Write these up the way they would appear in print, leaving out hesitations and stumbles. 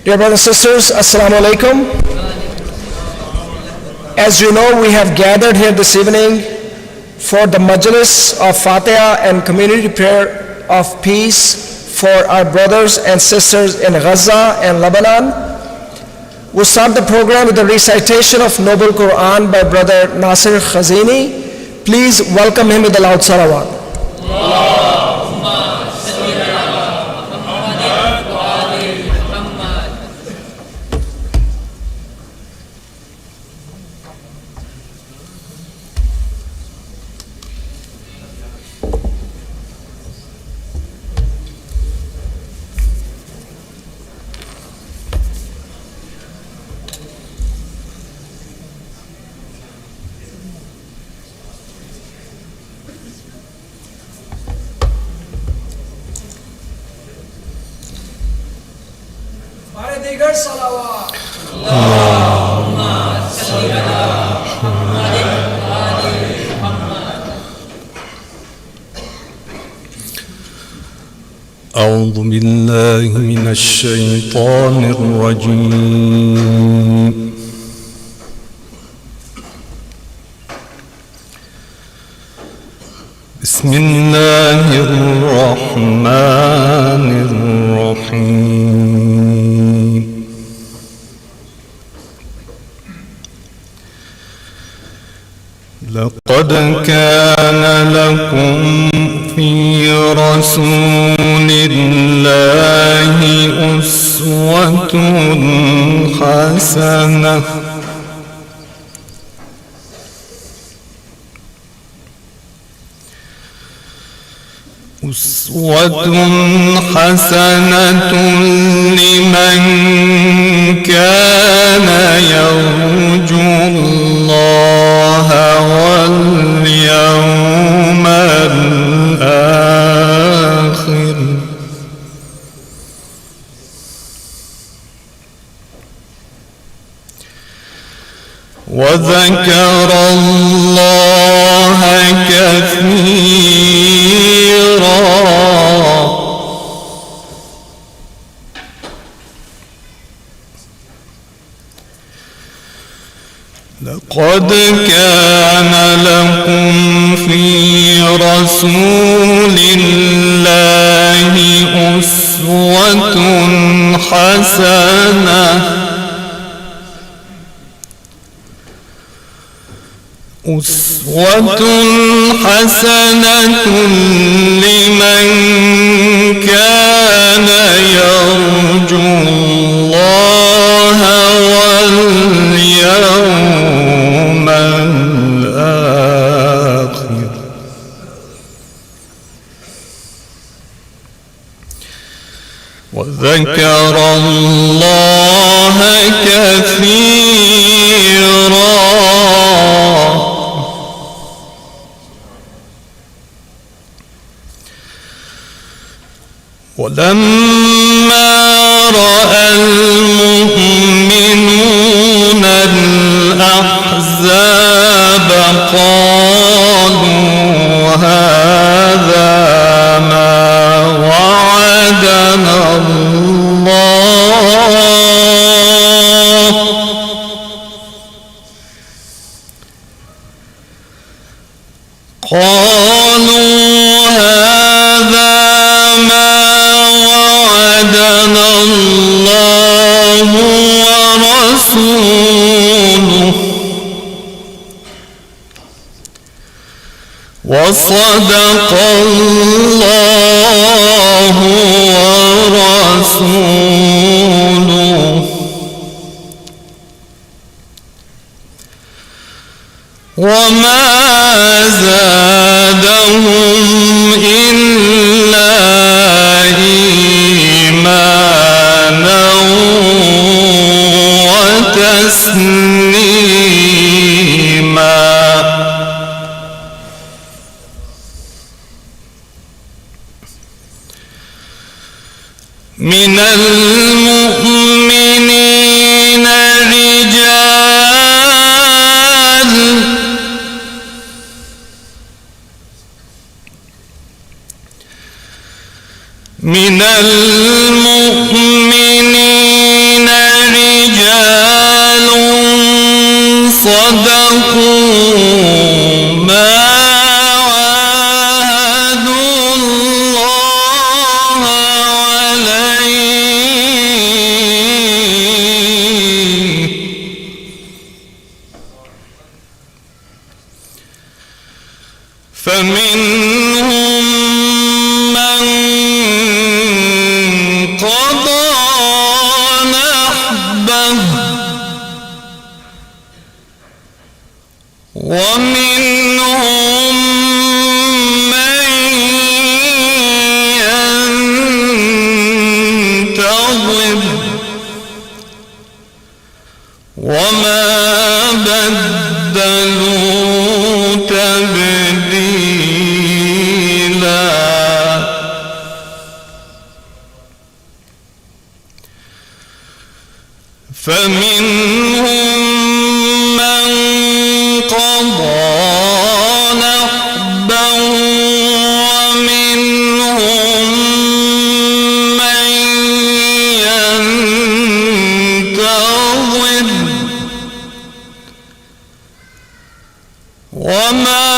Dear brothers and sisters, Assalamu alaikum. As you know, we have gathered here this evening for the Majlis of Fatiha and community prayer of peace for our brothers and sisters in Ghazza and Lebanon. We'll start the program with the recitation of Noble Quran by Brother Nasir Khazini. Please welcome him with a loud salawat. أعوذ بالله من الشيطان الرجيم. بسم الله الرحمن الرحيم. لقد كان لكم في رسول الله أسوة حسنة لمن كان يرجو الله واليوم الآخر وذكر الله كثيرا. لقد كان لكم في رسول الله أسوة حسنة لمن كان يرجو الله واليوم الآخر وذكر الله كثيرا. ولما رأى المؤمنون الأحزاب قالوا هذا ما وعدنا الله ورسوله وصدق الله ورسوله وما زادهم إلا إيمانا وتسليما. من المؤمنين رجال من المؤمنين فمنهم من قضى نحبه ومنهم من ينتظر وما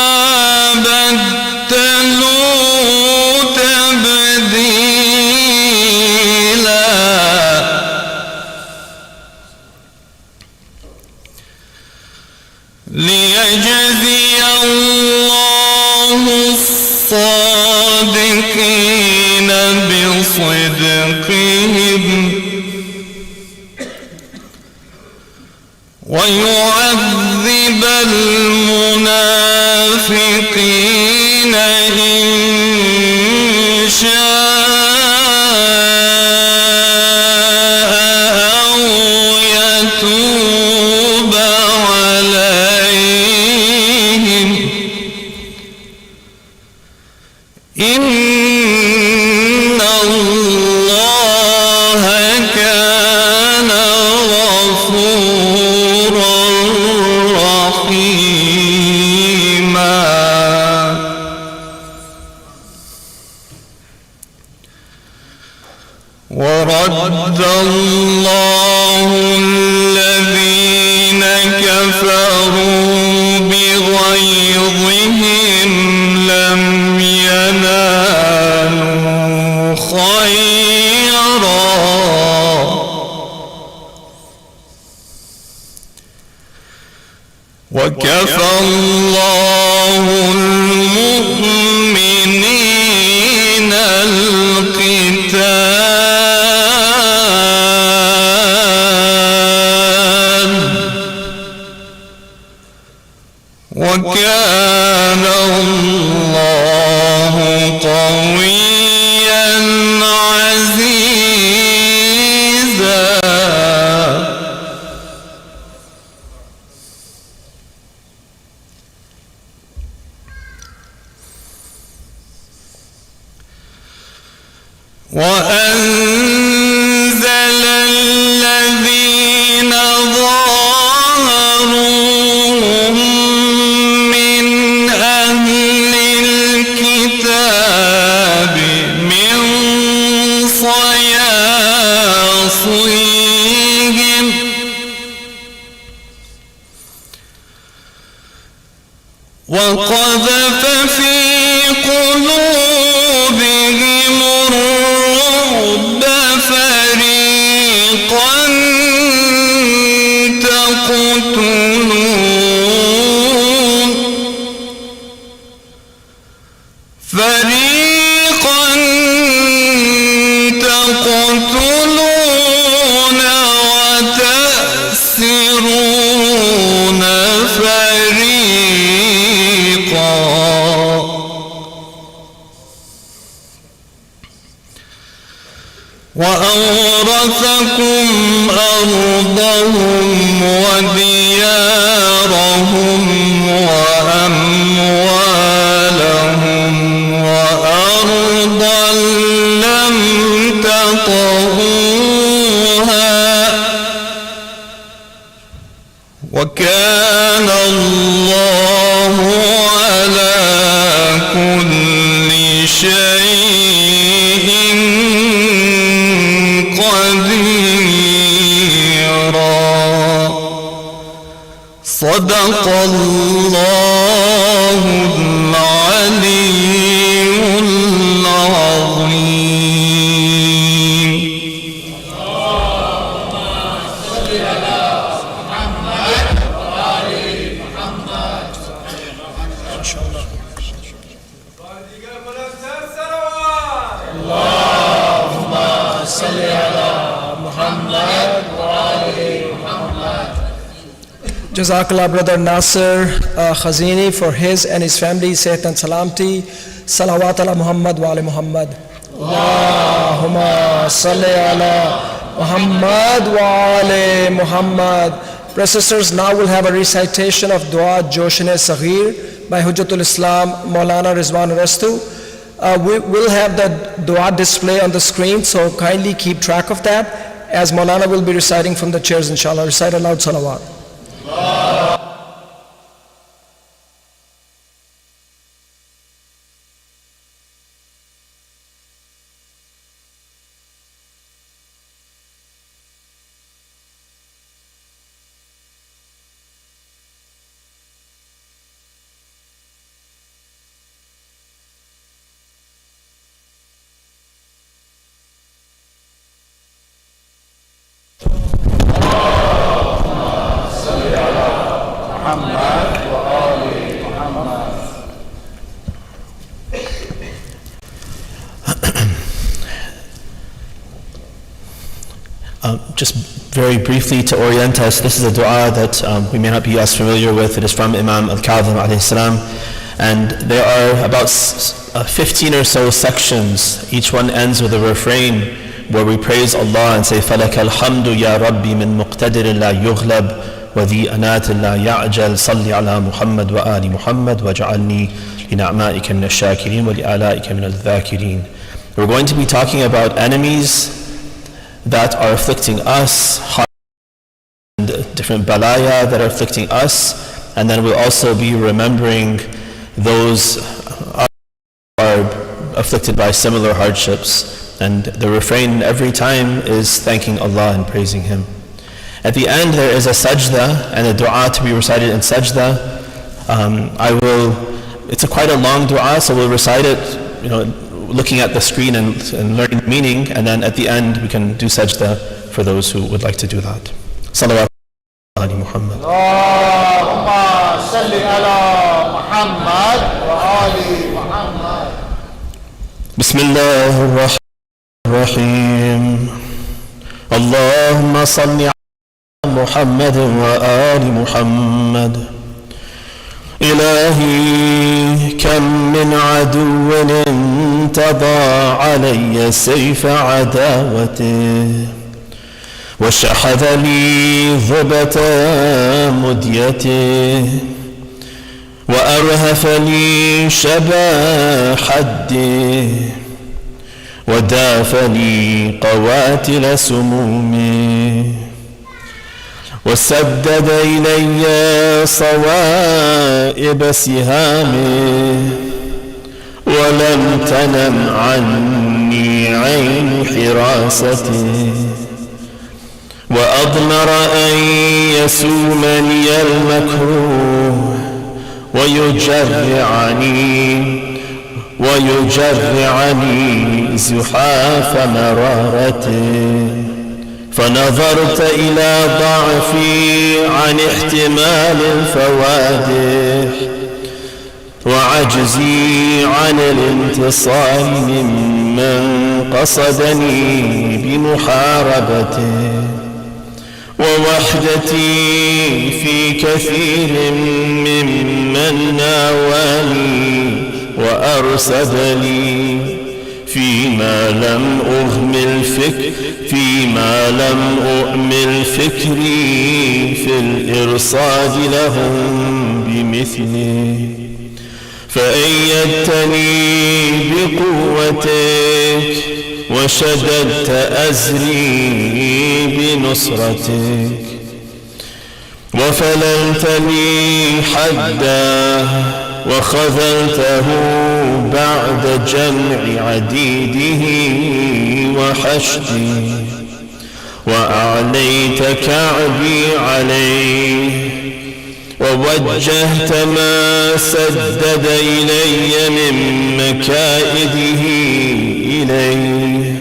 بدلوا تبديلا ليجزي الله الصادقين بصدقهم ويعذب المنافقين إن شاء أو يتوب عليهم إن الله كان غفورا رحيما ورد الله الذين كفروا بغيظهم لم ينالوا خيرا وكفى الله المؤمنين القتال وكان الله قويا عزيزا وأنزل الذين ظاهروهم من أهل الكتاب من صياصيهم وقذف في قلوبهم الرعب فريقا تقتلون وتأسرون فريقا وأورثكم أرضهم وديارهم وأموالهم وأرضا لم تطئوها وكان الله على كل شيء قديرا صدق الله العلي العظيم. Jazakallah brother Nasir Khazini for his and his family Sehat and Salamti. Salawat ala Muhammad wa ala Muhammad. Allahumma salli ala Muhammad wa ala Muhammad. Brothers and sisters, now we'll have a recitation of Dua Joshin-e Saghir by Hujjatul Islam Maulana Rizwan Rastu. We will have the dua display on the screen, so kindly keep track of that. as Maulana will be reciting from the chairs, inshallah. Recite aloud salawat. Just very briefly to orient us, this is a dua that we may not be as familiar with. It is from Imam Al-Kadhim alayhi salam, and there are about 15 or so sections. Each one ends with a refrain where we praise Allah and say, فَلَكَ الْحَمْدُ يَا رَبِّي مِن مُقْتَدِرٍ لَا يُغْلَبْ وَذِي أَنَاتٍ لَا يَعْجَلْ صَلِّ عَلَى مُحَمَّدْ وَآلِ مُحَمَّدْ وَاجْعَلْنِي لِنَعْمَائِكَ مِنَ الشَّاكِرِينَ وَلِآلَائِكَ مِنَ الذَّاكِرِينَ. We're going to be talking about enemies that are afflicting us, and different balaya that are afflicting us, and then we'll also be remembering those who are afflicted by similar hardships. And the refrain every time is thanking Allah and praising Him. At the end there is a sajda and a dua to be recited in sajda. It's quite a long dua, so we'll recite it, looking at the screen and learning the meaning, and then at the end we can do sajda for those who would like to do that. Salawat ala Muhammad. Allahumma salli ala Muhammad wa ali Muhammad. Bismillahir Rahmanir Rahim. Allahumma salli ala Muhammad wa ali Muhammad. إلهي كم من عدو انتضى علي سيف عداوته وشحذ لي ضبة مديته وأرهف لي شبا حده وداف لي قواتل سمومه وسدد إلي صوائب سهامه ولم تنم عني عين حراسته وأضمر أن يسومني المكروه ويجرعني زحاف مرارته فنظرت إلى ضعفي عن احتمال الفوادح وعجزي عن الانتصار ممن قصدني بمحاربته ووحدتي في كثير ممن ناواني وأرصدني فيما لم أهمل فكري في الإرصاد لهم بمثله فأيدتني بقوتك وشددت أزري بنصرتك وفللتني حدا وخذلته بعد جمع عديده وحشدي وأعليت كعبي عليه ووجهت ما سدد إلي من مكائده إليه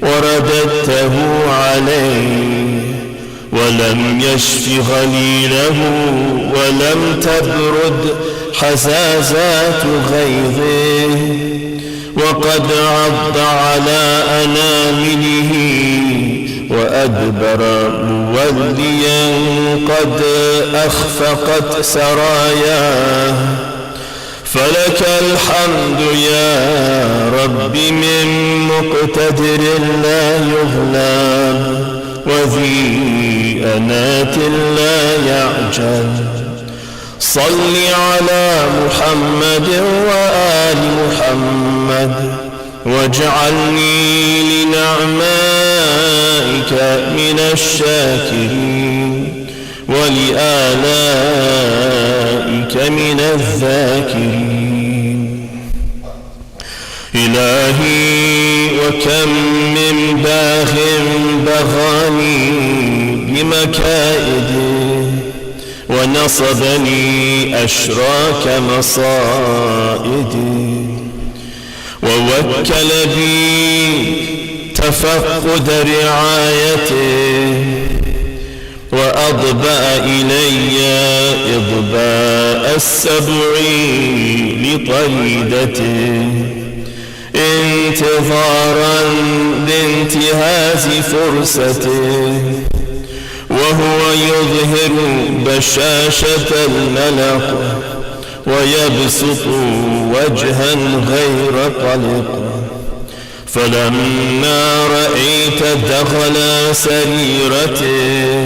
ورددته عليه ولم يشف غليله ولم تبرد حزازات غيظه وقد عض على أنامله وأدبر موليا قد أخفقت سراياه فلك الحمد يا رب من مقتدر لا يغلب وذي أنات لا يعجل صل على محمد وآل محمد واجعلني لنعمائك من الشاكرين ولآلائك من الذاكرين. إلهي وكم من باغ بغاني بمكائده ونصبني أشراك مصائدي ووكل بي تفقد رعايته وأضبأ إلي إضباء السبع لطريدته انتظارا لانتهاز فرصته وهو يظهر بشاشة الملق ويبسط وجها غير طلق. فلما رأيت دخل سريرته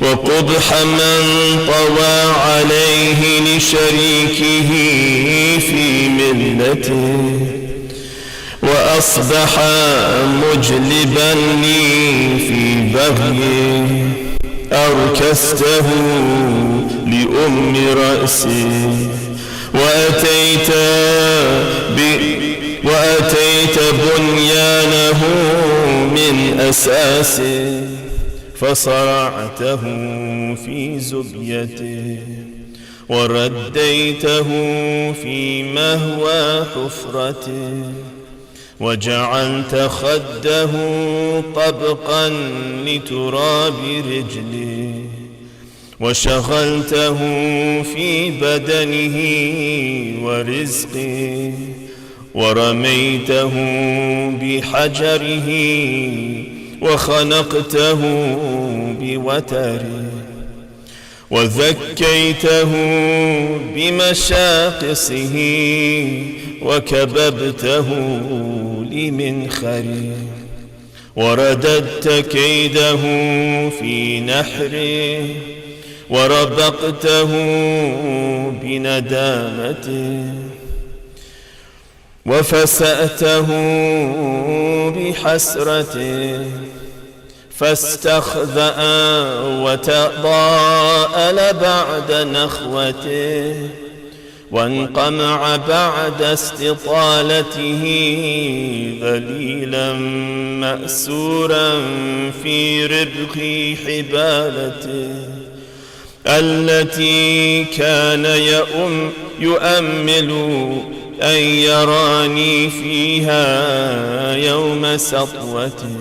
وقبح من طوى عليه لشريكه في ملته وأصبح مجلبا لي في بغيه أركسته لأم رأسي وأتيت بنيانه من أساسه فصرعته في زبيته ورديته في مهوى حفرته وجعلت خده طبقا لتراب رجله وشغلته في بدنه ورزقه ورميته بحجره وخنقته بوتره وذكيته بمشاقصه وكببته لمنخره ورددت كيده في نحره وربقته بندامته وفسأته بحسرته فاستخذأ وتضاءل بعد نخوته وانقمع بعد استطالته ذليلا مأسورا في ربق حبالته التي كان يؤمل أن يراني فيها يوم سطوته.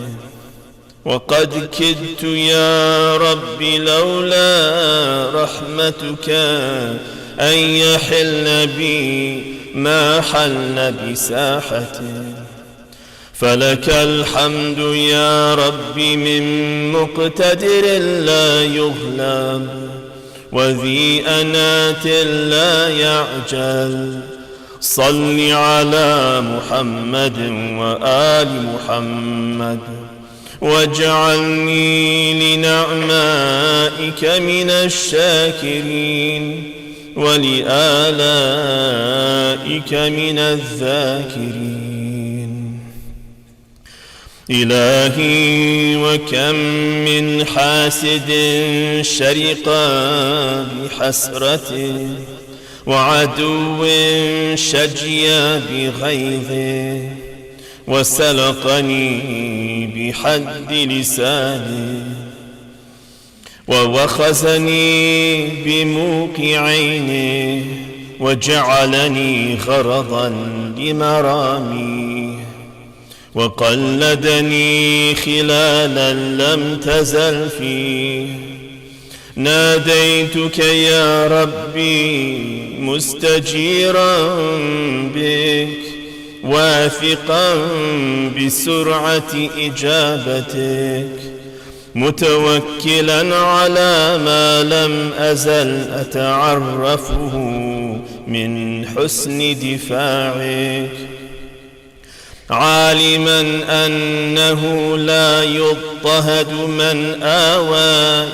وقد كدت يا رب لولا رحمتك أن يحل بي ما حل بساحته. فلك الحمد يا رب من مقتدر لا يغلب وذي أنات لا يعجل. صل على محمد وآل محمد واجعلني لنعمائك من الشاكرين ولآلائك من الذاكرين. إلهي وكم من حاسد شرق بحسرته وعدو شجي بغيظه وسلقني بحد لسانه ووخزني بموق عينه وجعلني غرضا لمرامي وقلدني خلالا لم تزل فيه. ناديتك يا ربي مستجيرا بك واثقا بسرعة إجابتك متوكلا على ما لم أزل أتعرفه من حسن دفاعك عالما أنه لا يضطهد من آوى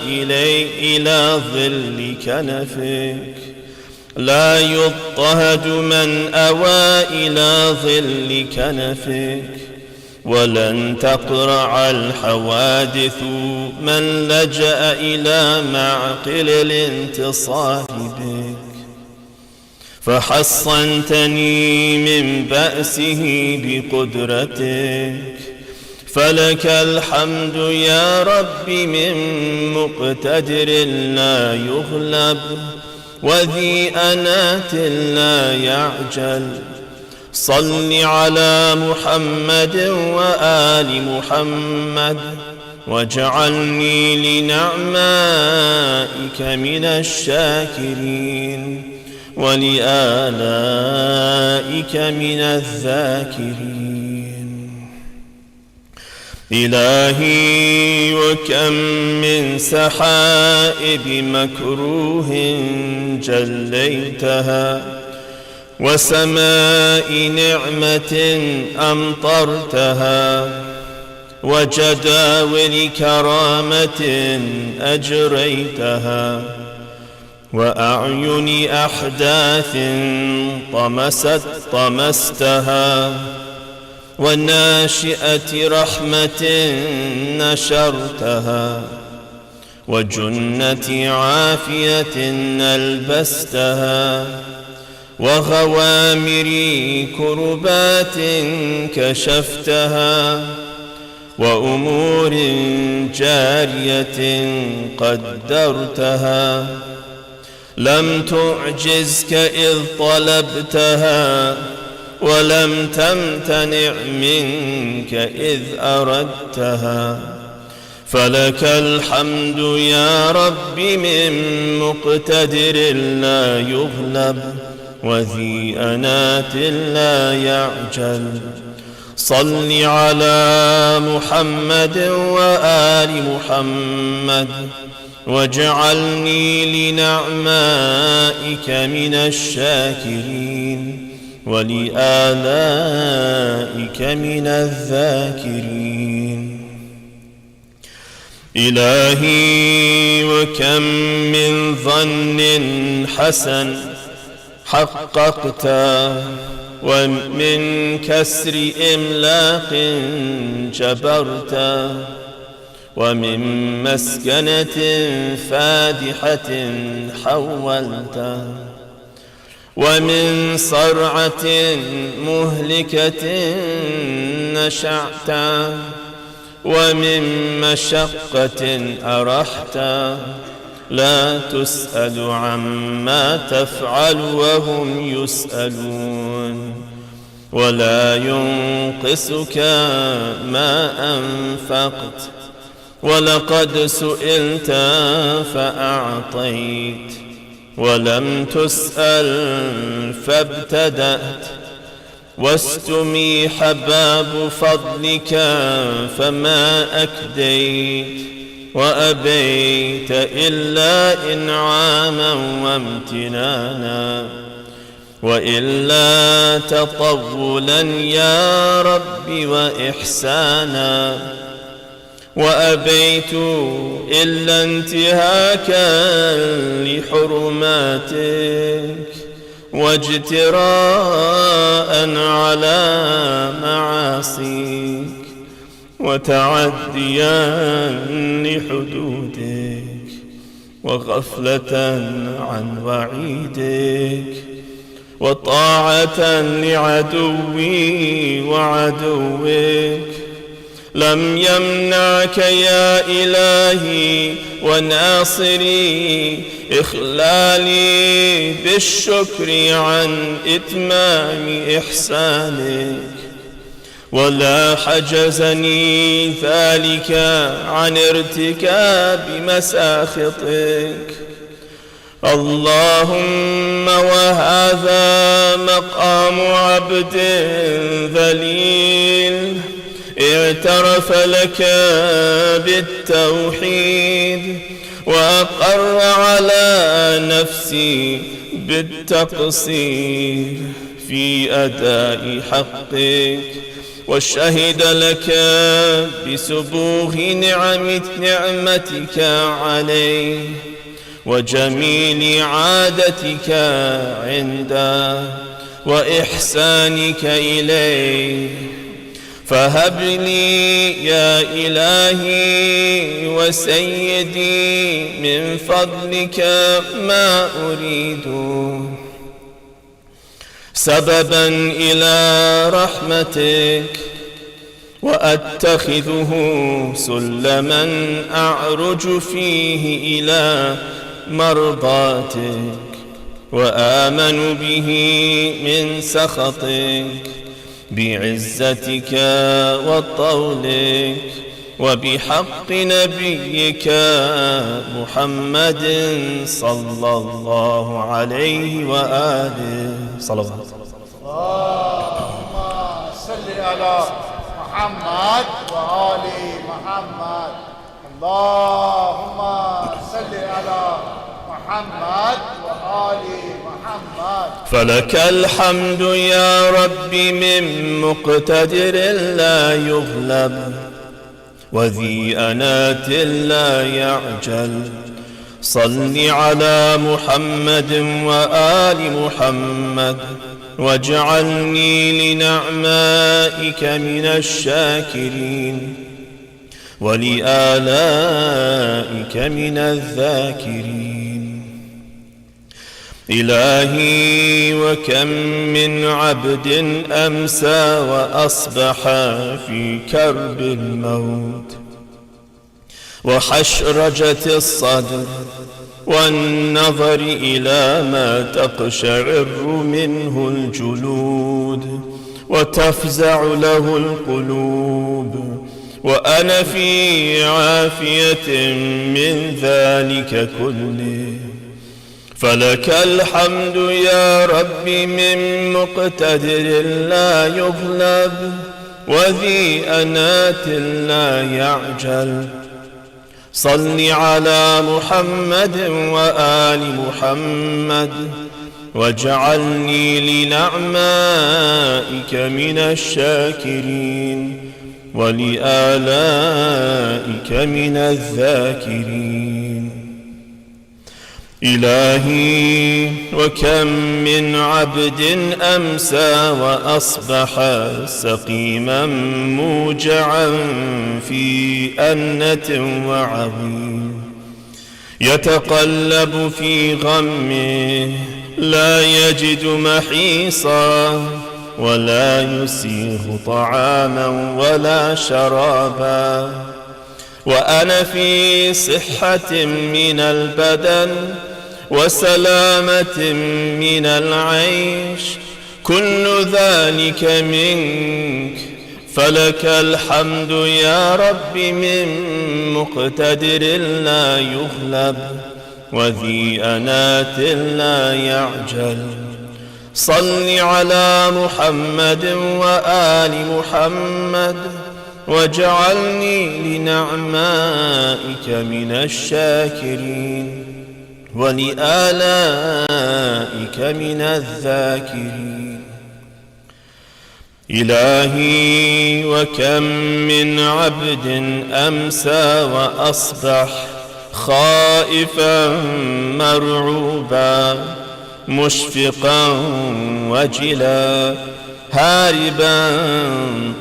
إلى ظل كنفك لا يضطهد من أوى إلى ظل كنفك ولن تقرع الحوادث من لجأ إلى معقل الانتصار بك، فحصنتني من بأسه بقدرتك. فلك الحمد يا رب من مقتدر لا يغلب، وذي أنات لا يعجل. صل على محمد وآل محمد، واجعلني لنعمائك من الشاكرين، ولآلائك من الذاكرين. إلهي وكم من سحائب مكروه جليتها، وسماء نعمة أمطرتها، وجداول كرامة أجريتها، وأعين أحداث طمستها، وناشئة رحمة نشرتها، وجنة عافية ألبستها، وغوامر كربات كشفتها، وأمور جارية قدرتها، لم تعجزك إذ طلبتها، ولم تمتنع منك إذ أردتها. فلك الحمد يا رب من مقتدر لا يغلب، وذي أنات لا يعجل. صل على محمد وآل محمد، واجعلني لنعمائك من الشاكرين، ولآلائك من الذاكرين. إلهي وكم من ظن حسن حققت، ومن كسر إملاق جبرت، ومن مسكنة فادحة حولت، ومن صرعة مهلكة نشعت، ومن مشقة أرحت. لا تسأل عما تفعل وهم يسألون، ولا ينقصك ما أنفقت. ولقد سئلت فأعطيت، ولم تسأل فابتدأت. واستميح باب فضلك فما أكديت، وأبيت إلا إنعاما وامتنانا، وإلا تطولا يا رب وإحسانا. وأبيت إلا انتهاكا لحرماتك، واجتراء على معاصيك، وتعديا لحدودك، وغفلة عن وعيدك، وطاعة لعدوي وعدوك. لم يمنعك يا إلهي وناصري إخلالي بالشكر عن إتمام إحسانك، ولا حجزني ذلك عن ارتكاب مساخطك. اللهم وهذا مقام عبد ذليل اعترف لك بالتوحيد، وأقر على نفسي بالتقصير في أداء حقك، وشهد لك بسبوغ نعمتك عليه، وجميل عادتك عنده، وإحسانك إليه. فهب لي يا إلهي وسيدي من فضلك ما أريد سببا إلى رحمتك وأتخذه سلما أعرج فيه إلى مرضاتك وآمن به من سخطك بعزتك وطولك وبحق نبيك محمد صلى الله عليه وآله صلوات. اللهم صل على محمد وآل محمد. اللهم صل على محمد وآل محمد. فلك الحمد يا رب من مقتدر لا يغلب وذي أنات لا يعجل. صل على محمد وآل محمد واجعلني لنعمائك من الشاكرين ولآلائك من الذاكرين. إلهي وكم من عبد أمسى وأصبح في كرب الموت وحشرجة الصدر والنظر إلى ما تقشعر منه الجلود وتفزع له القلوب وأنا في عافية من ذلك كله. فلك الحمد يا رب من مقتدر لا يغلب وذي أنات لا يعجل. صل على محمد وآل محمد واجعلني لنعمائك من الشاكرين ولآلائك من الذاكرين. إلهي وكم من عبد أمسى وأصبح سقيما موجعا في أنة وعظيم يتقلب في غمه لا يجد محيصا ولا يسيغ طعاما ولا شرابا وأنا في صحة من البدن وسلامة من العيش كل ذلك منك. فلك الحمد يا رب من مقتدر لا يغلب وذي أنات لا يعجل. صل على محمد وآل محمد واجعلني لنعمائك من الشاكرين ولآلائك من الذاكرين. إلهي وكم من عبد أمسى وأصبح خائفا مرعوبا مشفقا وجلا هاربا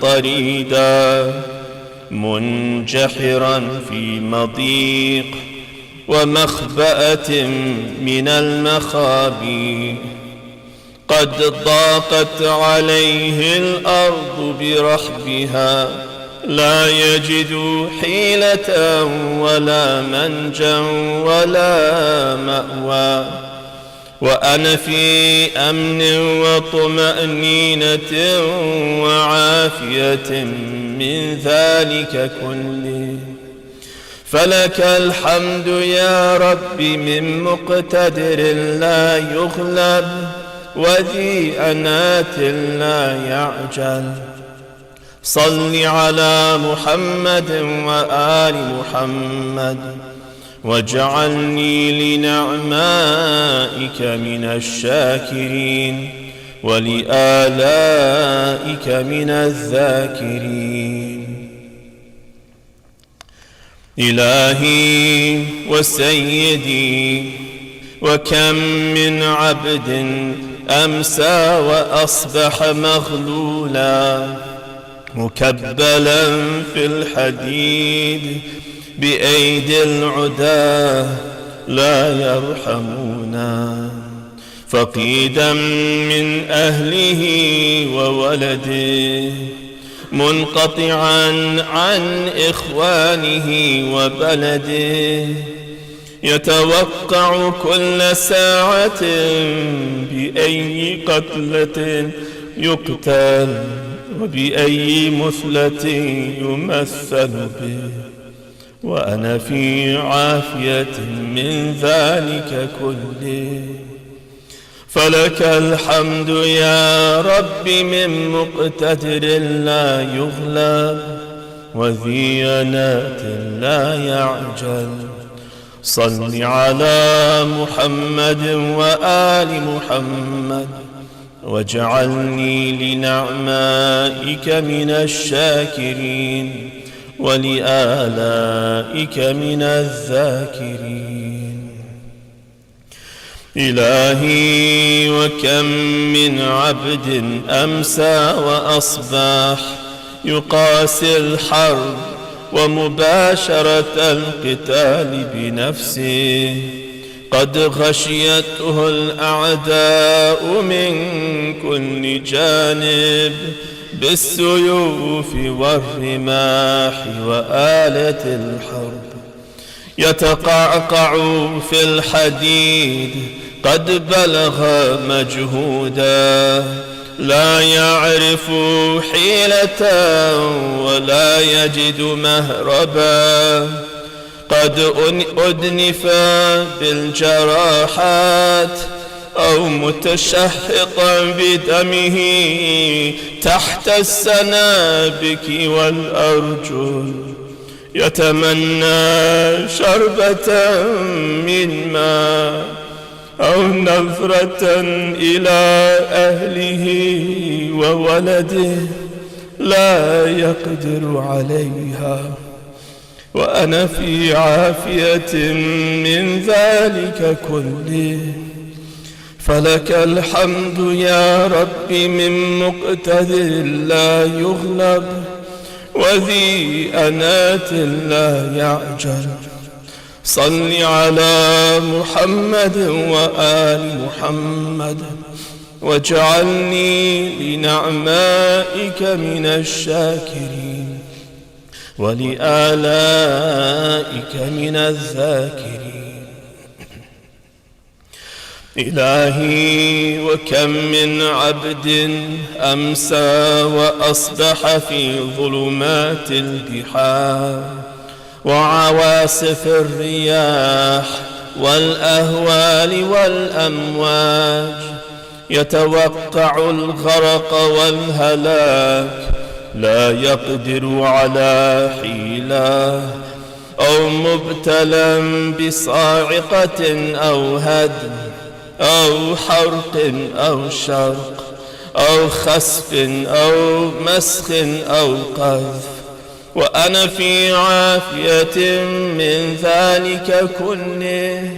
طريدا منجحرا في مضيق ومخبأة من المخابئ. قد ضاقت عليه الأرض برحبها لا يجد حيلة ولا منجا ولا مأوى وأنا في أمن وطمأنينة وعافية من ذلك كله. فلك الحمد يا رب من مقتدر لا يغلب وذي أنات لا يعجل. صل على محمد وآل محمد واجعلني لنعمائك من الشاكرين ولآلائك من الذاكرين. إلهي وسيدي وكم من عبد أمسى وأصبح مغلولا مكبلا في الحديد بأيدي العداة لا يرحمونا، فقيدا من أهله وولده، منقطعا عن إخوانه وبلده، يتوقع كل ساعة بأي قتلة يقتل وبأي مثلة يمثل به، وأنا في عافية من ذلك كله. فلك الحمد يا رب من مقتدر لا يغلب وذي أنات لا يعجل. صل على محمد وآل محمد واجعلني لنعمائك من الشاكرين ولآلائك من الذاكرين. إلهي وكم من عبد أمسى وأصبح يقاسي الحرب ومباشرة القتال بنفسه، قد غشيته الأعداء من كل جانب بالسيوف والرماح وآلة الحرب، يتقعقع في الحديد قد بلغ مجهودا، لا يعرف حيلة ولا يجد مهربا، قد أدنف بالجراحات أو متشحطا بدمه تحت السنابك والأرجل، يتمنى شربة من ماء أو نظرة إلى أهله وولده، لا يقدر عليها، وأنا في عافية من ذلك كله. فلك الحمد يا رب من مقتدر لا يغلب وذي أنات لا يعجل. صل على محمد وآل محمد واجعلني لنعمائك من الشاكرين ولآلائك من الذاكرين. إلهي وكم من عبد أمسى وأصبح في ظلمات البحار وعواصف الرياح والأهوال والأمواج، يتوقع الغرق والهلاك، لا يقدر على حيلة، أو مبتلى بصاعقة أو هدم أو حرق أو شرق أو خسف أو مسخ أو قذف، وأنا في عافية من ذلك كله.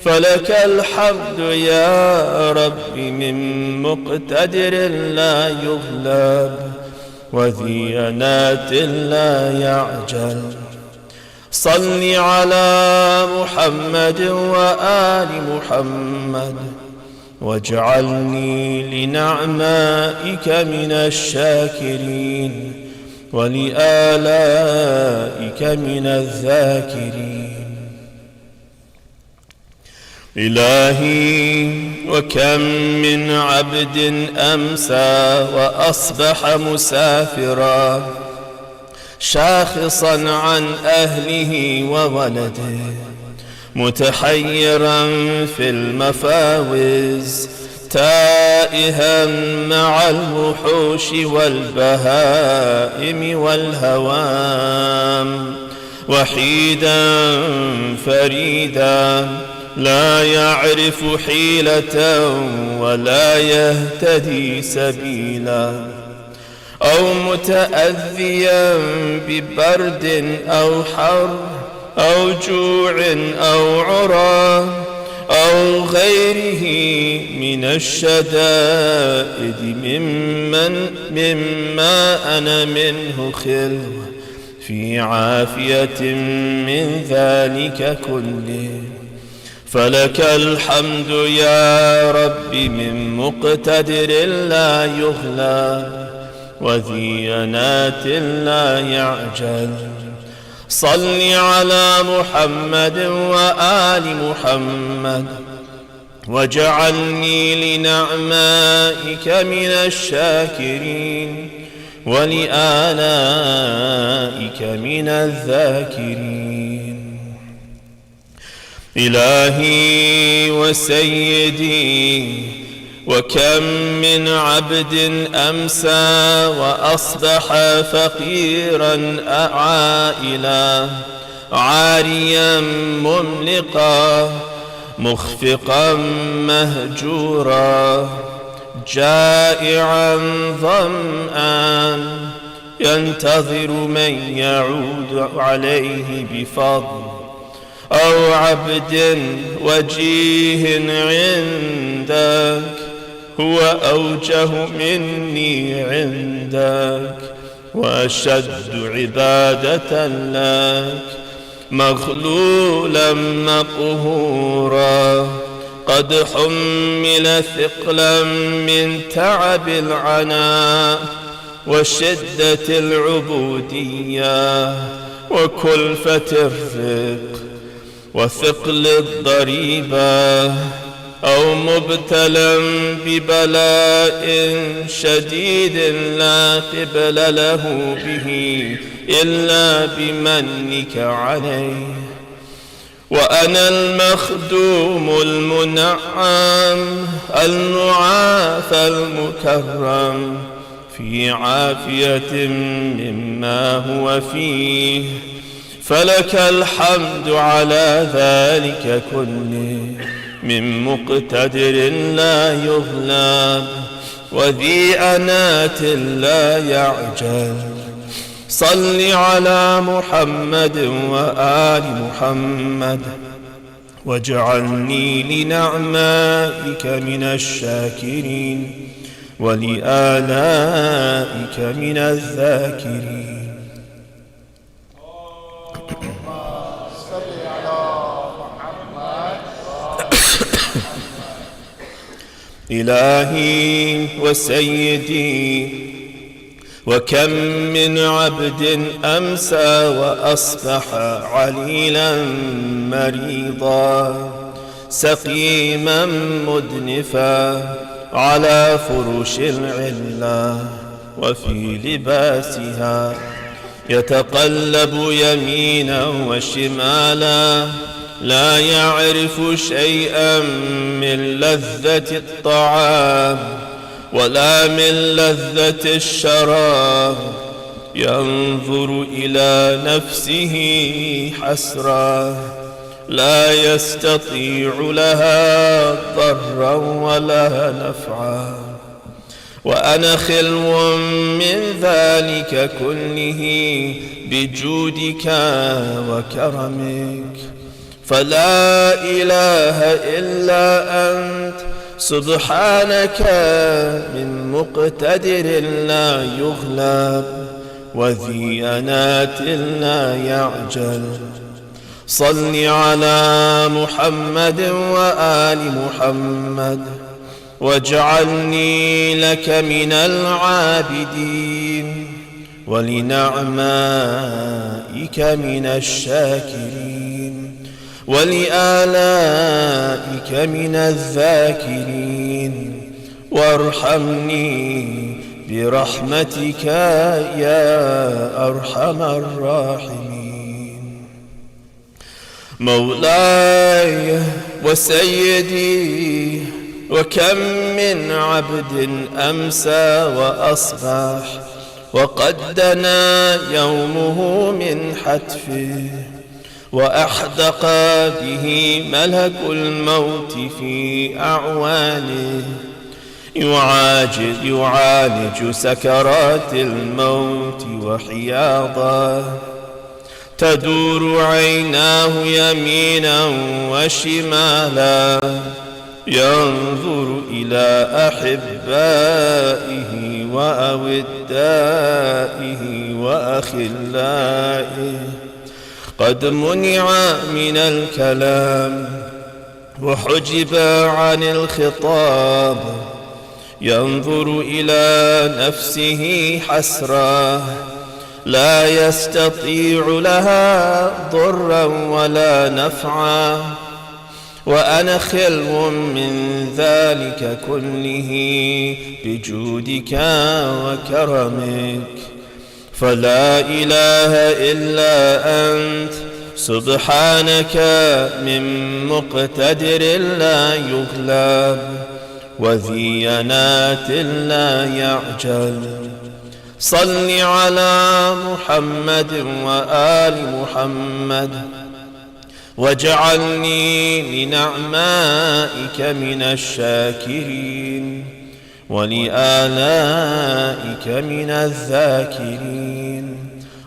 فلك الحمد يا رب من مقتدر لا يغلب وذي أنات لا يعجل. صل على محمد وآل محمد واجعلني لنعمائك من الشاكرين ولآلائك من الذاكرين. إلهي وكم من عبد أمسى وأصبح مسافرا شاخصا عن أهله وولده، متحيرا في المفاوز، تائها مع الوحوش والبهائم والهوام، وحيدا فريدا لا يعرف حيلة ولا يهتدي سبيلا، أو متأذيا ببرد أو حر أو جوع أو عرى، أو غيره من الشدائد مما أنا منه خلوة في عافية من ذلك كله. فلك الحمد يا رب من مقتدر لا يغلى وذي أنات لا يعجل. صل على محمد وآل محمد واجعلني لنعمائك من الشاكرين ولآلائك من الذاكرين. إلهي وسيدي وكم من عبد أمسى وأصبح فقيرا عائلا عاريا مملقا مخفقا مهجورا جائعا ظمآن ينتظر من يعود عليه بفضل، أو عبد وجيه عندك هو أوجه مني عندك وأشد عبادة لك، مغلولا مقهورا قد حمل ثقلا من تعب العناء وشدة العبودية وكلفة الرق وثقل الضريبة، أو مبتلى ببلاء شديد لا قبل له به إلا بمنك عليه. وأنا المخدوم المنعم المعافى المكرم في عافية مما هو فيه، فلك الحمد على ذلك كله من مقتدر لا يغلب وذي أنات لا يعجل. صل على محمد وآل محمد واجعلني لنعمائك من الشاكرين ولآلائك من الذاكرين. إلهي وسيدي وكم من عبد أمسى وأصبح عليلا مريضا سقيما مدنفا على فرش العلة وفي لباسها يتقلب يمينا وشمالا لا يعرف شيئا من لذة الطعام ولا من لذة الشراب، ينظر إلى نفسه حسرا لا يستطيع لها ضرا ولا نفعا. وأنا خلو من ذلك كله بجودك وكرمك، فلا إله إلا أنت سبحانك من مقتدر لا يغلب وذي أنات لا يعجل. صل على محمد وآل محمد واجعلني لك من العابدين ولنعمائك من الشاكرين ولآلائك من الذاكرين. وارحمني برحمتك يا أرحم الراحمين. مولاي وسيدي وكم من عبد أمسى وأصبح وقد دنا يومه من حتفه وأحدق به ملك الموت في أعوانه يعالج سكرات الموت وحياضه. تدور عيناه يمينا وشمالا ينظر إلى أحبائه وأودائه وأخلائه قد منع من الكلام وحجب عن الخطاب ينظر إلى نفسه حسرة لا يستطيع لها ضرا ولا نفعا وأنا خلو من ذلك كله بجودك وكرمك فلا إله إلا أنت سبحانك من مقتدر لا يغلب وذي ينات لا يعجل صل على محمد وآل محمد واجعلني لنعمائك من الشاكرين ولآلائك من الذاكرين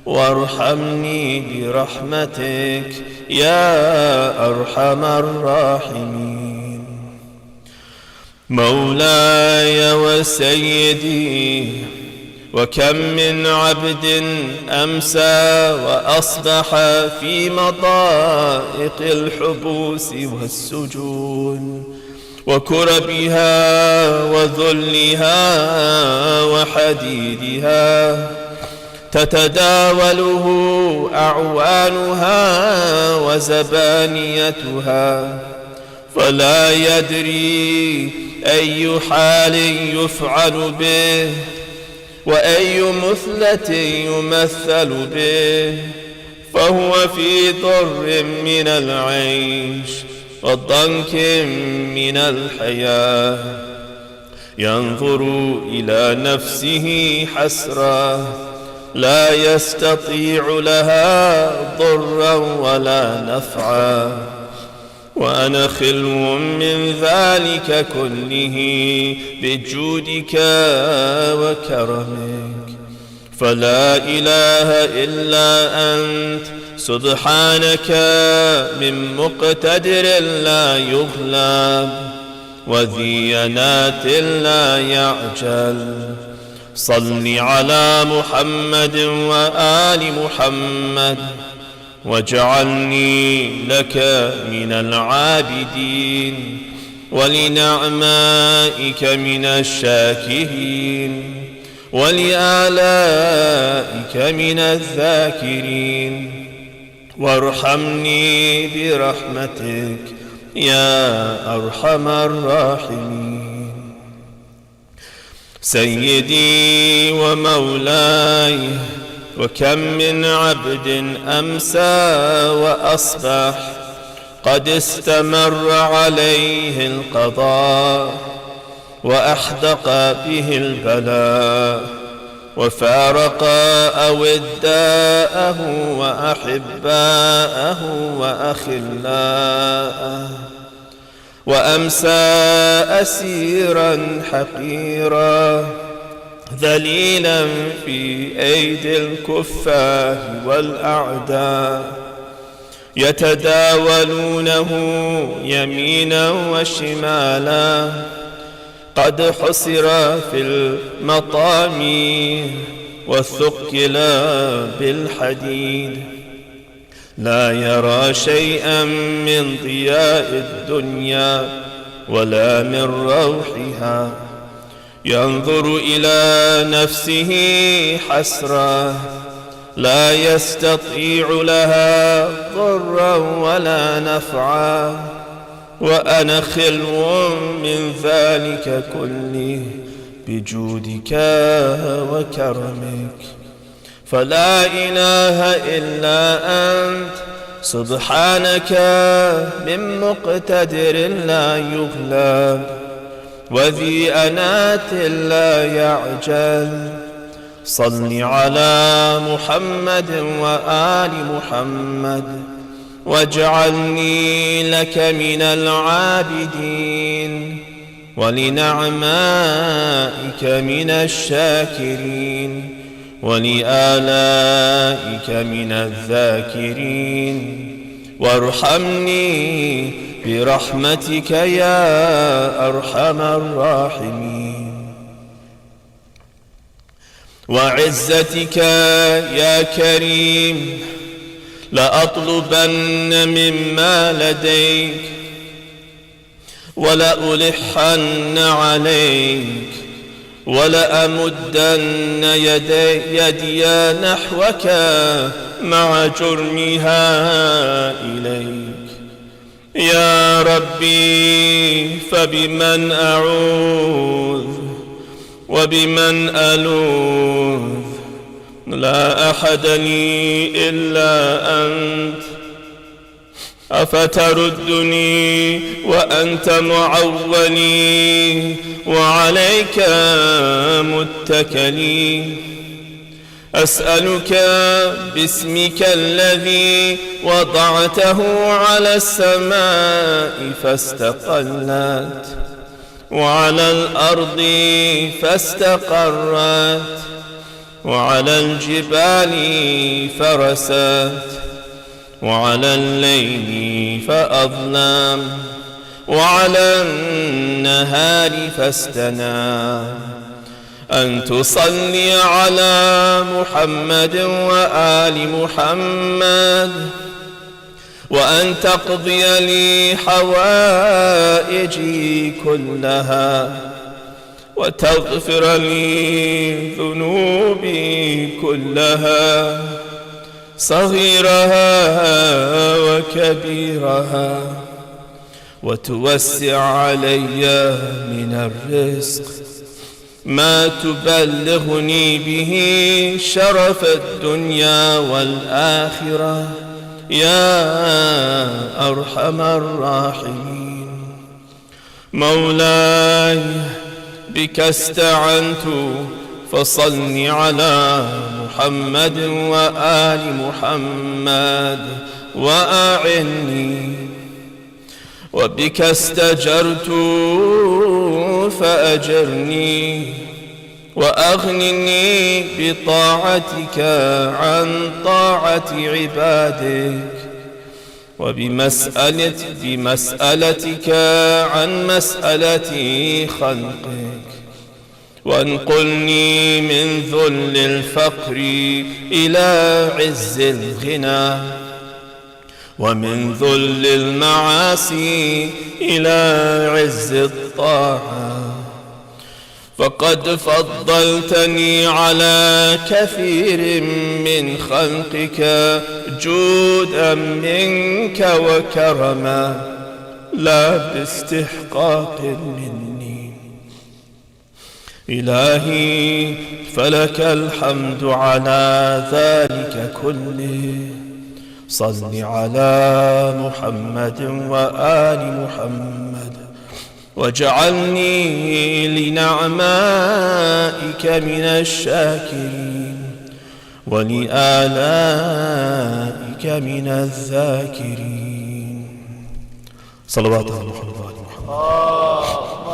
وارحمني برحمتك يا أرحم الراحمين مولاي وسيدي وكم من عبد أمسى وأصبح في مضائق الحبوس والسجون وكربها وذلها وحديدها تتداوله أعوانها وزبانيتها فلا يدري أي حال يفعل به وأي مثلة يمثل به فهو في ضر من العيش والضنك من الحياة ينظر إلى نفسه حسرة لا يستطيع لها ضرا ولا نفعا وأنا خلو من ذلك كله بجودك وكرمك فلا إله إلا أنت سبحانك من مقتدر لا يغلب وذي ينات لا يعجل صل على محمد وآل محمد واجعلني لك من العابدين ولنعمائك من الشاكرين ولآلائك من الذاكرين وارحمني برحمتك يا أرحم الراحمين سيدي ومولاي وكم من عبد أمسى وأصبح قد استمر عليه القضاء وأحدق به البلاء وفارق أوداءه وأحباءه وأخلاءه وأمسى أسيرا حقيرا ذليلا في أيدي الكفار والأعداء يتداولونه يمينا وشمالا قد حصر في المطام وثقل بالحديد لا يرى شيئا من ضياء الدنيا ولا من روحها ينظر إلى نفسه حسرة لا يستطيع لها ضرا ولا نفعا وأنا خلو من ذلك كله بجودك وكرمك فلا إله إلا أنت سبحانك من مقتدر لا يغلب وذي أنات لا يعجل صل على محمد وآل محمد واجعلني لك من العابدين ولنعمائك من الشاكرين ولآلائك من الذاكرين وارحمني برحمتك يا أرحم الراحمين. وعزتك يا كريم لأطلبن مما لديك ولألحن عليك ولأمدن يدي نحوك مع جرمها إليك. يا ربي فبمن أعوذ وبمن ألوذ؟ لا أحد لي إلا أنت، أفتردني وأنت معولي وعليك متكلي. أسألك باسمك الذي وضعته على السماء فاستقلت وعلى الأرض فاستقرت وعلى الجبال فرست وعلى الليل فأظلم وعلى النهار فاستنام، أن تصلي على محمد وآل محمد، وأن تقضي لي حوائجي كلها، وتغفر لي ذنوبي كلها صغيرها وكبيرها، وتوسع علي من الرزق ما تبلغني به شرف الدنيا والآخرة يا أرحم الراحمين. مولاي بك استعنت فصل على محمد وآل محمد وأعني، وبك استجرت فأجرني، وأغنني بطاعتك عن طاعة عبادك، بمسألتك عن مسألة خلقك، وانقلني من ذل الفقر إلى عز الغنى، ومن ذل المعاصي إلى عز الطاعة. فقد فضلتني على كثير من خلقك جودا منك وكرما لا باستحقاق مني. إلهي فلك الحمد على ذلك كله. صل على محمد وآل محمد، واجعلني لنعمائك من الشاكرين، ولآلائك من الذاكرين. صلوات الله على محمد. اللهم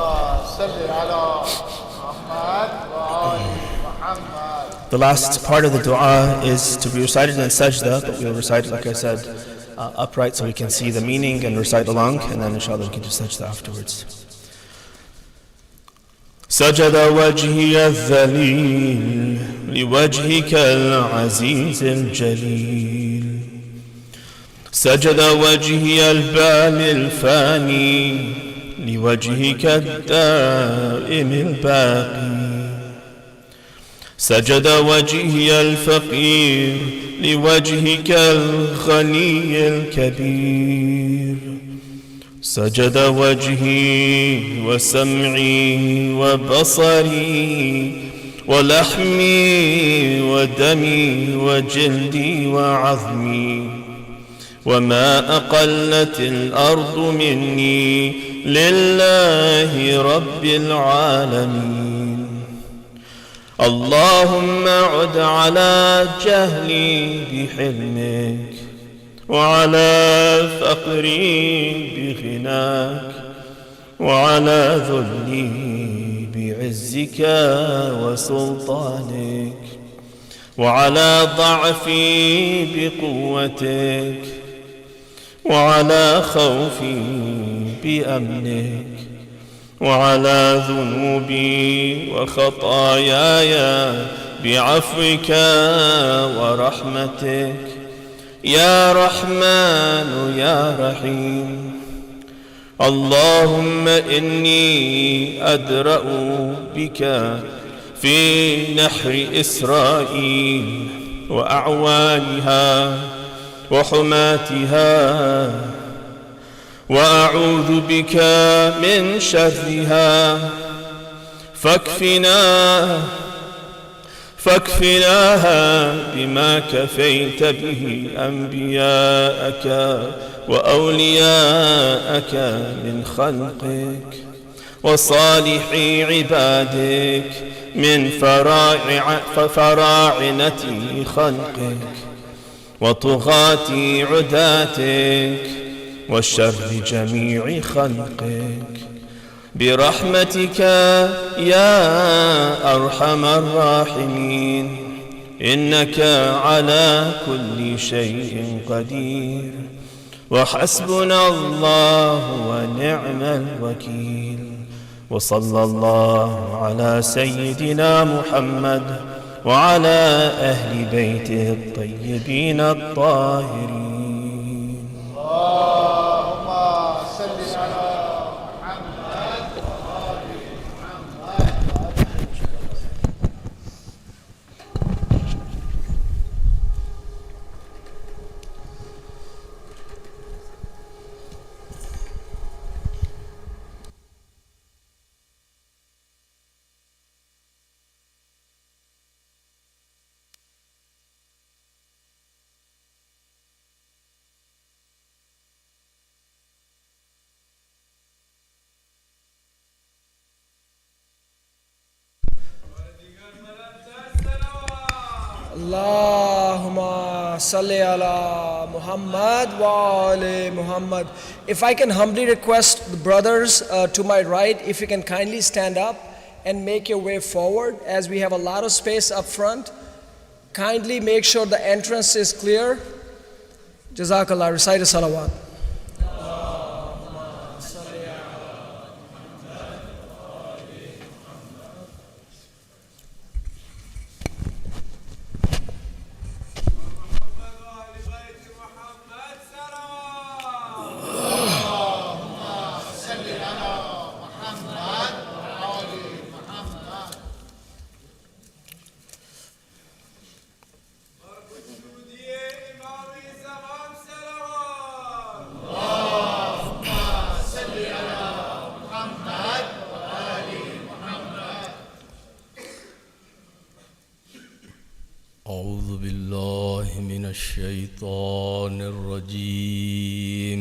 صل على محمد وآل محمد. The last part of the dua is to be recited in sajda, but we'll recite it, like I said, upright so we can see the meaning and recite along, and then inshallah we can do sajda afterwards. سجد وجهي الذليل لوجهك العزيز الجليل، سجد وجهي البال الفاني لوجهك الدائم الباقي، سجد وجهي الفقير لوجهك الغني الكبير، سجد وجهي وسمعي وبصري ولحمي ودمي وجلدي وعظمي، وما أقلت الأرض مني لله رب العالمين. اللهم عد على جهلي بحلمك، وعلى فقري بغناك، وعلى ذلي بعزك وسلطانك. وعلى ضعفي بقوتك، وعلى خوفي بأمنك، وعلى ذنوبي وخطاياي بعفوك ورحمتك يا رحمن يا رحيم. اللهم إني أدرأ بك في نحر إسرائيل وأعوانها وحماتها، وأعوذ بك من شرها، فاكفناها بما كفيت به أنبياءك وأولياءك من خلقك وصالحي عبادك من فراعنة خلقك وطغاة عداتك وشر جميع خلقك برحمتك يا أرحم الراحمين، إنك على كل شيء قدير، وحسبنا الله ونعم الوكيل. وصلى الله على سيدنا محمد وعلى أهل بيته الطيبين الطاهرين. اللهم صل على محمد وآل محمد. Allahumma salli ala Muhammad wa ali Muhammad. If I can humbly request the brothers to my right, if you can kindly stand up and make your way forward, as we have a lot of space up front. Kindly make sure the entrance is clear. Jazakallah. Recite a salawat. أعوذ بالله من الشيطان الرجيم.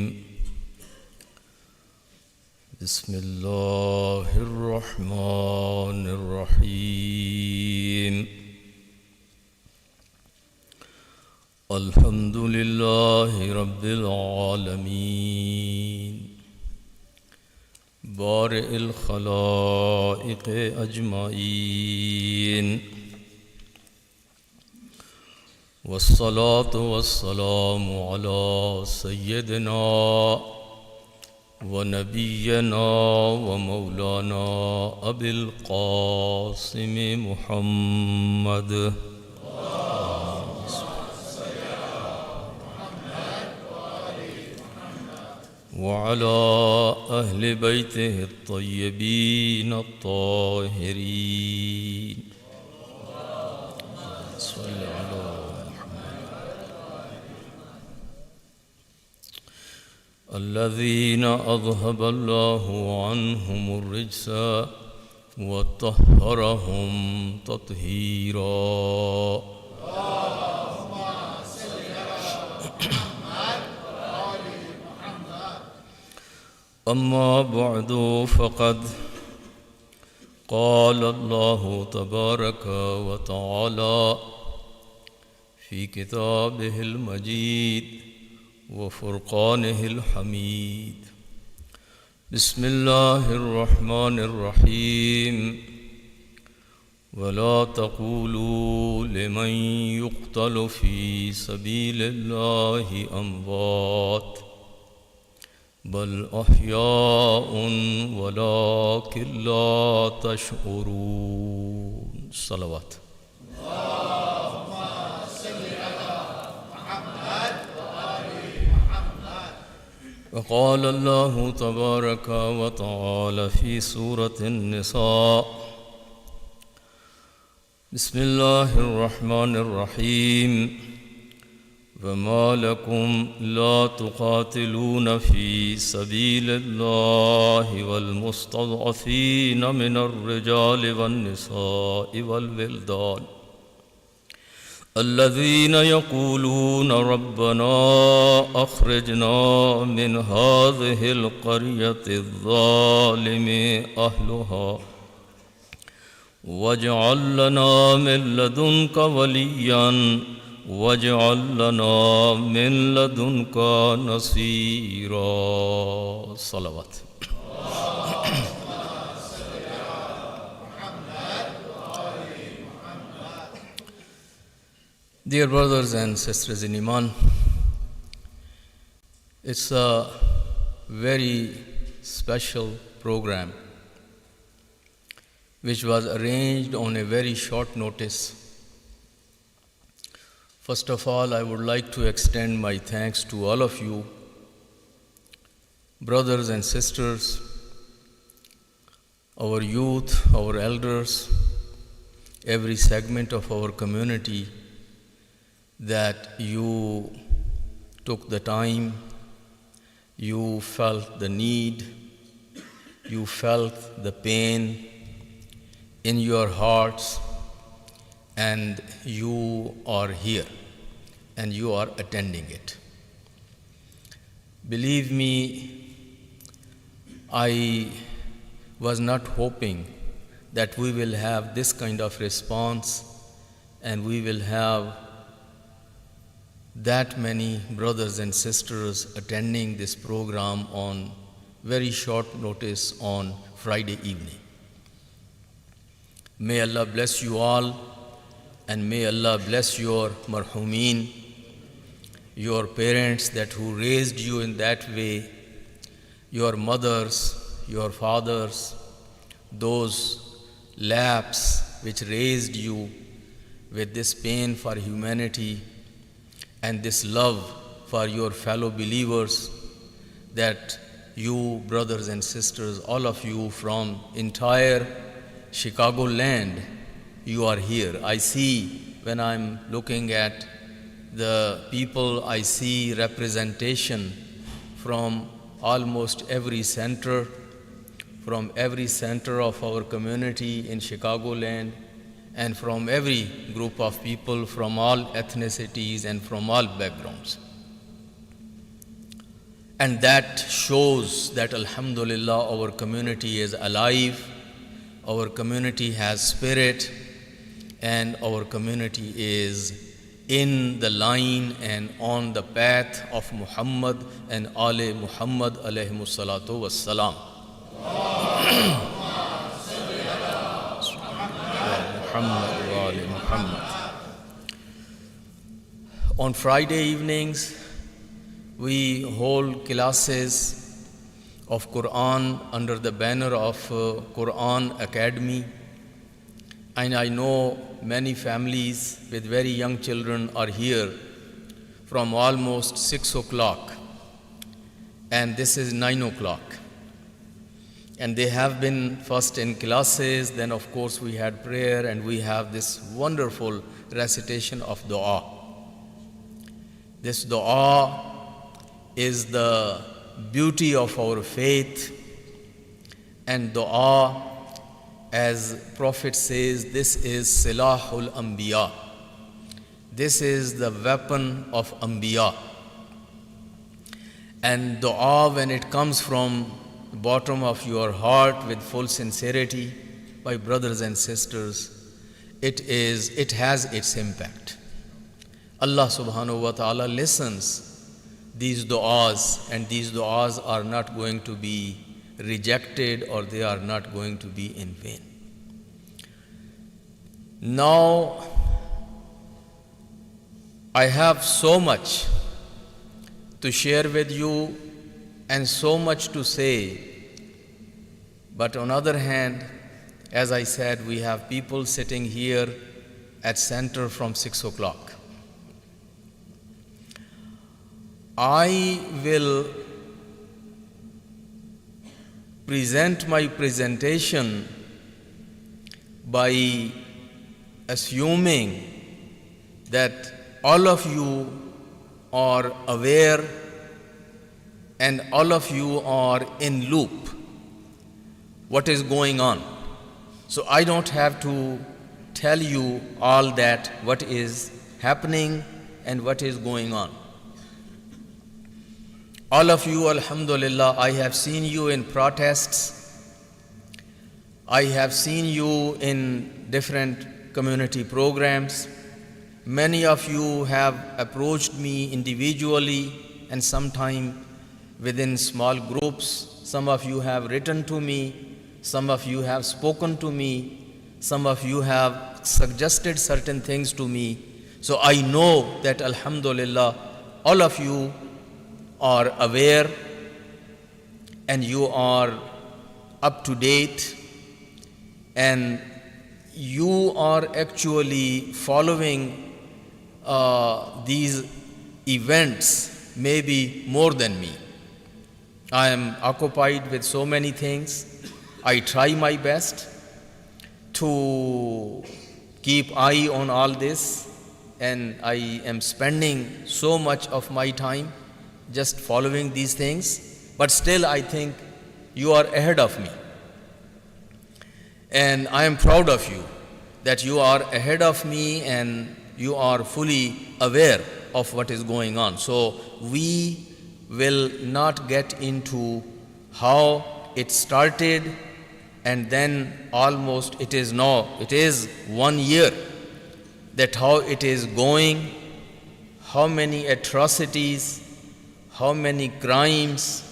بسم الله الرحمن الرحيم. الحمد لله رب العالمين بارئ الخلائق أجمعين، والصلاة والسلام على سيدنا ونبينا ومولانا أبي القاسم محمد وعلى أهل بيته الطيبين الطاهرين. صل على الذين أذهب الله عنهم الرجس وطهرهم تطهيرا. أما بعد، فقد قال الله تبارك وتعالى في كتابه المجيد وفرقانه الحميد: بسم الله الرحمن الرحيم. ولا تقولوا لمن يقتل في سبيل الله أموات بل أحياء ولكن لا تشعرون صلوات. وقال الله تبارك وتعالى في سورة النساء بسم الله الرحمن الرحيم وما لكم لا تقاتلون في سبيل الله والمستضعفين من الرجال والنساء والولدان الذين يقولون ربنا أخرجنا من هذه القرية الظالم أهلها واجعل لنا من لدنك وليا واجعل لنا من لدنك نصيرا صلوات. Dear brothers and sisters in Iman, it's a very special program which was arranged on a very short notice. First of all, I would like to extend my thanks to all of you, brothers and sisters, our youth, our elders, every segment of our community, that you took the time, you felt the need, you felt the pain in your hearts, and you are here and you are attending it. Believe me, I was not hoping that we will have this kind of response and we will have that many brothers and sisters attending this program on very short notice on Friday evening. May Allah bless you all, and may Allah bless your marhumeen, your parents that who raised you in that way, your mothers, your fathers, those laps which raised you with this pain for humanity and this love for your fellow believers, that you brothers and sisters, all of you from entire Chicago land, you are here. I see when I'm looking at the people, I see representation from almost every center, from every center of our community in Chicagoland, and from every group of people from all ethnicities and from all backgrounds. And that shows that Alhamdulillah, our community is alive, our community has spirit, and our community is in the line and on the path of Muhammad and Ali Muhammad alayhimus salatu wassalam. Muhammad wa Ali Muhammad. On Friday evenings, we hold classes of Quran under the banner of Quran Academy. And I know many families with very young children are here from almost 6 o'clock, and this is 9 o'clock. And they have been first in classes, then of course we had prayer, and we have this wonderful recitation of dua. This dua is the beauty of our faith, and dua, as Prophet says, this is Silahul Anbiya. This is the weapon of Anbiya. And dua, when it comes from the bottom of your heart with full sincerity, my brothers and sisters, it has its impact. Allah subhanahu wa ta'ala listens these du'as, and these du'as are not going to be rejected, or they are not going to be in vain. Now, I have so much to share with you and so much to say, but on the other hand, as I said, we have people sitting here at center from 6 o'clock. I will present my presentation by assuming that all of you are aware and all of you are in loop what is going on. So I don't have to tell you all that what is happening and what is going on. All of you, alhamdulillah, I have seen you in protests. I have seen you in different community programs. Many of you have approached me individually and sometime within small groups. Some of you have written to me. Some of you have spoken to me. Some of you have suggested certain things to me. So I know that, alhamdulillah, all of you are aware and you are up to date and you are actually following these events maybe more than me. I am occupied with so many things. I try my best to keep eye on all this, and I am spending so much of my time just following these things, but still I think you are ahead of me. And I am proud of you that you are ahead of me and you are fully aware of what is going on. So we will not get into how it started and then almost it is 1 year that how it is going, how many atrocities, how many crimes,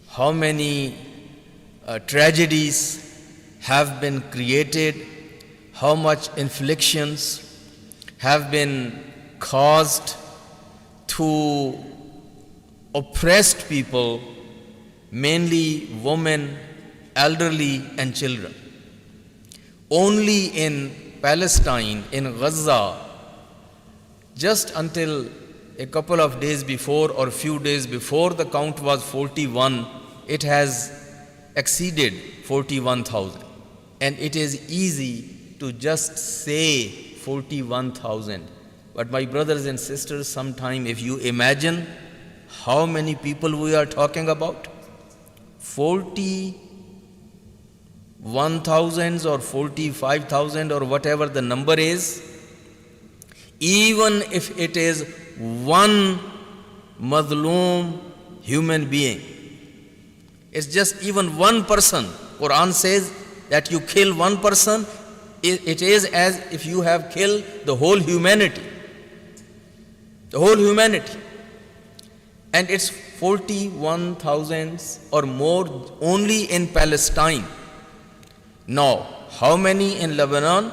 how many tragedies have been created, how much inflictions have been caused to oppressed people, mainly women, elderly and children. Only in Palestine, in Ghazza, just until a couple of days before or few days before the count was 41, it has exceeded 41,000. And it is easy to just say 41,000. But my brothers and sisters, sometime if you imagine how many people we are talking about, 41,000 or 45,000 or whatever the number is, even if it is one madloom human being, it's just even one person. Quran says that you kill one person, it is as if you have killed the whole humanity. The whole humanity. And it's 41,000 or more only in Palestine. Now, how many in Lebanon,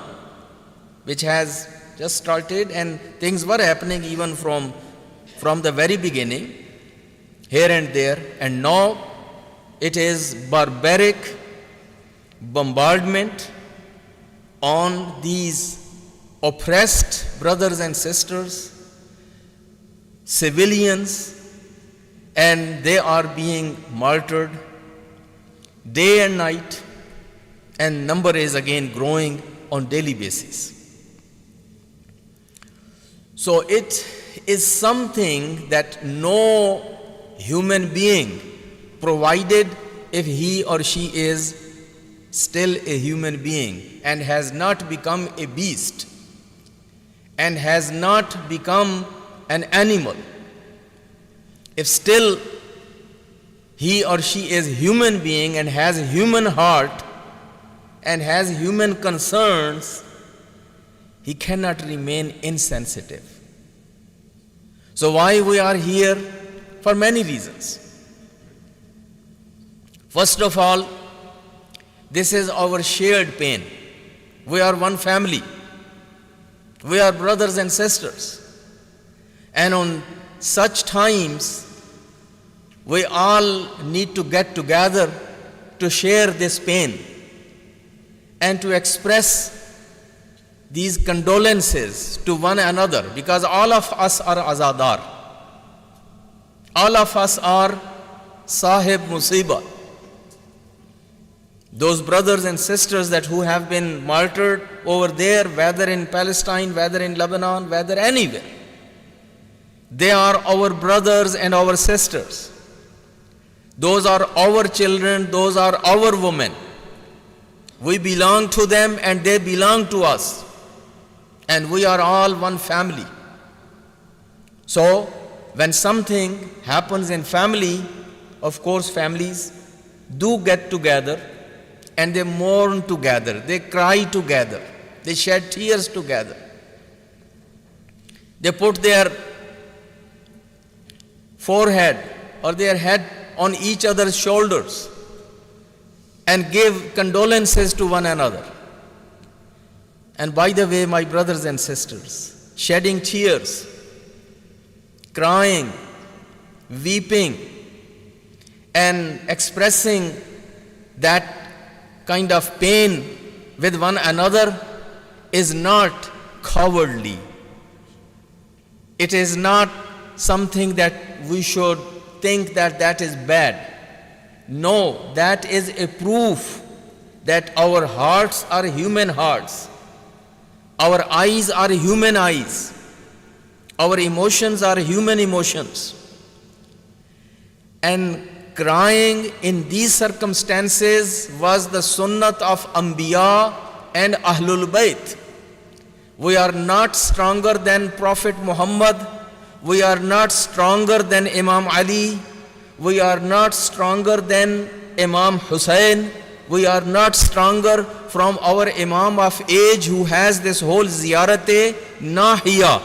which has just started, and things were happening even from the very beginning, here and there, and now it is barbaric bombardment on these oppressed brothers and sisters, civilians, and they are being martyred day and night, and number is again growing on daily basis. So it is something that no human being, provided if he or she is still a human being and has not become a beast and has not become an animal, if still he or she is human being and has a human heart and has human concerns, he cannot remain insensitive. So why we are here? For many reasons. First of all, this is our shared pain. We are one family. We are brothers and sisters. And on such times, we all need to get together to share this pain and to express these condolences to one another, because all of us are azadar. All of us are sahib musibah. Those brothers and sisters that who have been martyred over there, whether in Palestine, whether in Lebanon, whether anywhere, they are our brothers and our sisters. Those are our children, those are our women. We belong to them and they belong to us. And we are all one family. So, when something happens in family, of course families do get together and they mourn together, they cry together, they shed tears together. They put their forehead or their head on each other's shoulders and give condolences to one another. And by the way, my brothers and sisters, shedding tears, crying, weeping, and expressing that kind of pain with one another is not cowardly. It is not something that we should think that that is bad. No, that is a proof that our hearts are human hearts. Our eyes are human eyes. Our emotions are human emotions. And crying in these circumstances was the sunnat of Anbiya and Ahlul Bayt. We are not stronger than Prophet Muhammad. We are not stronger than Imam Ali. We are not stronger than Imam Hussein. We are not stronger from our Imam of age who has this whole ziyarat-e nahiya,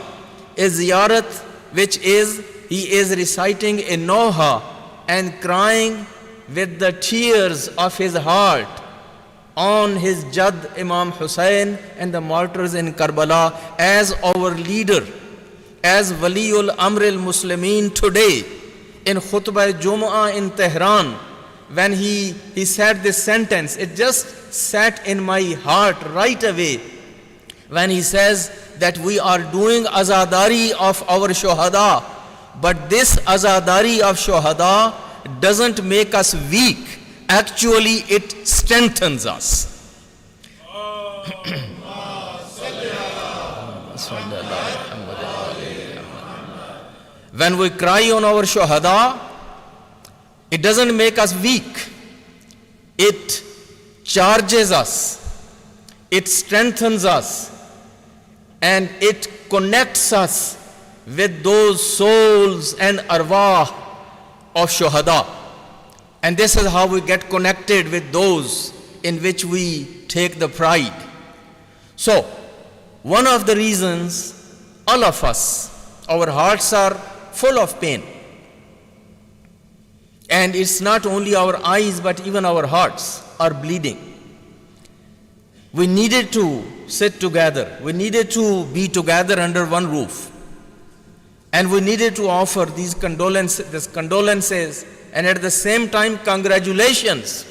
a ziyarat which is, he is reciting a noha and crying with the tears of his heart on his Jad Imam Hussein and the martyrs in Karbala as our leader, as Waliul Amr al-Muslimin today in Khutbah Jum'ah in Tehran. When he said this sentence, it just sat in my heart right away. When he says that we are doing azadari of our shohada, but this azadari of shohada doesn't make us weak. Actually, it strengthens us. When we cry on our shohada, it doesn't make us weak. It charges us. It strengthens us. And it connects us with those souls and arwah of shohada. And this is how we get connected with those in which we take the pride. So, one of the reasons, all of us, our hearts are full of pain. And it's not only our eyes, but even our hearts are bleeding. We needed to sit together. We needed to be together under one roof. And we needed to offer these condolences, and at the same time, congratulations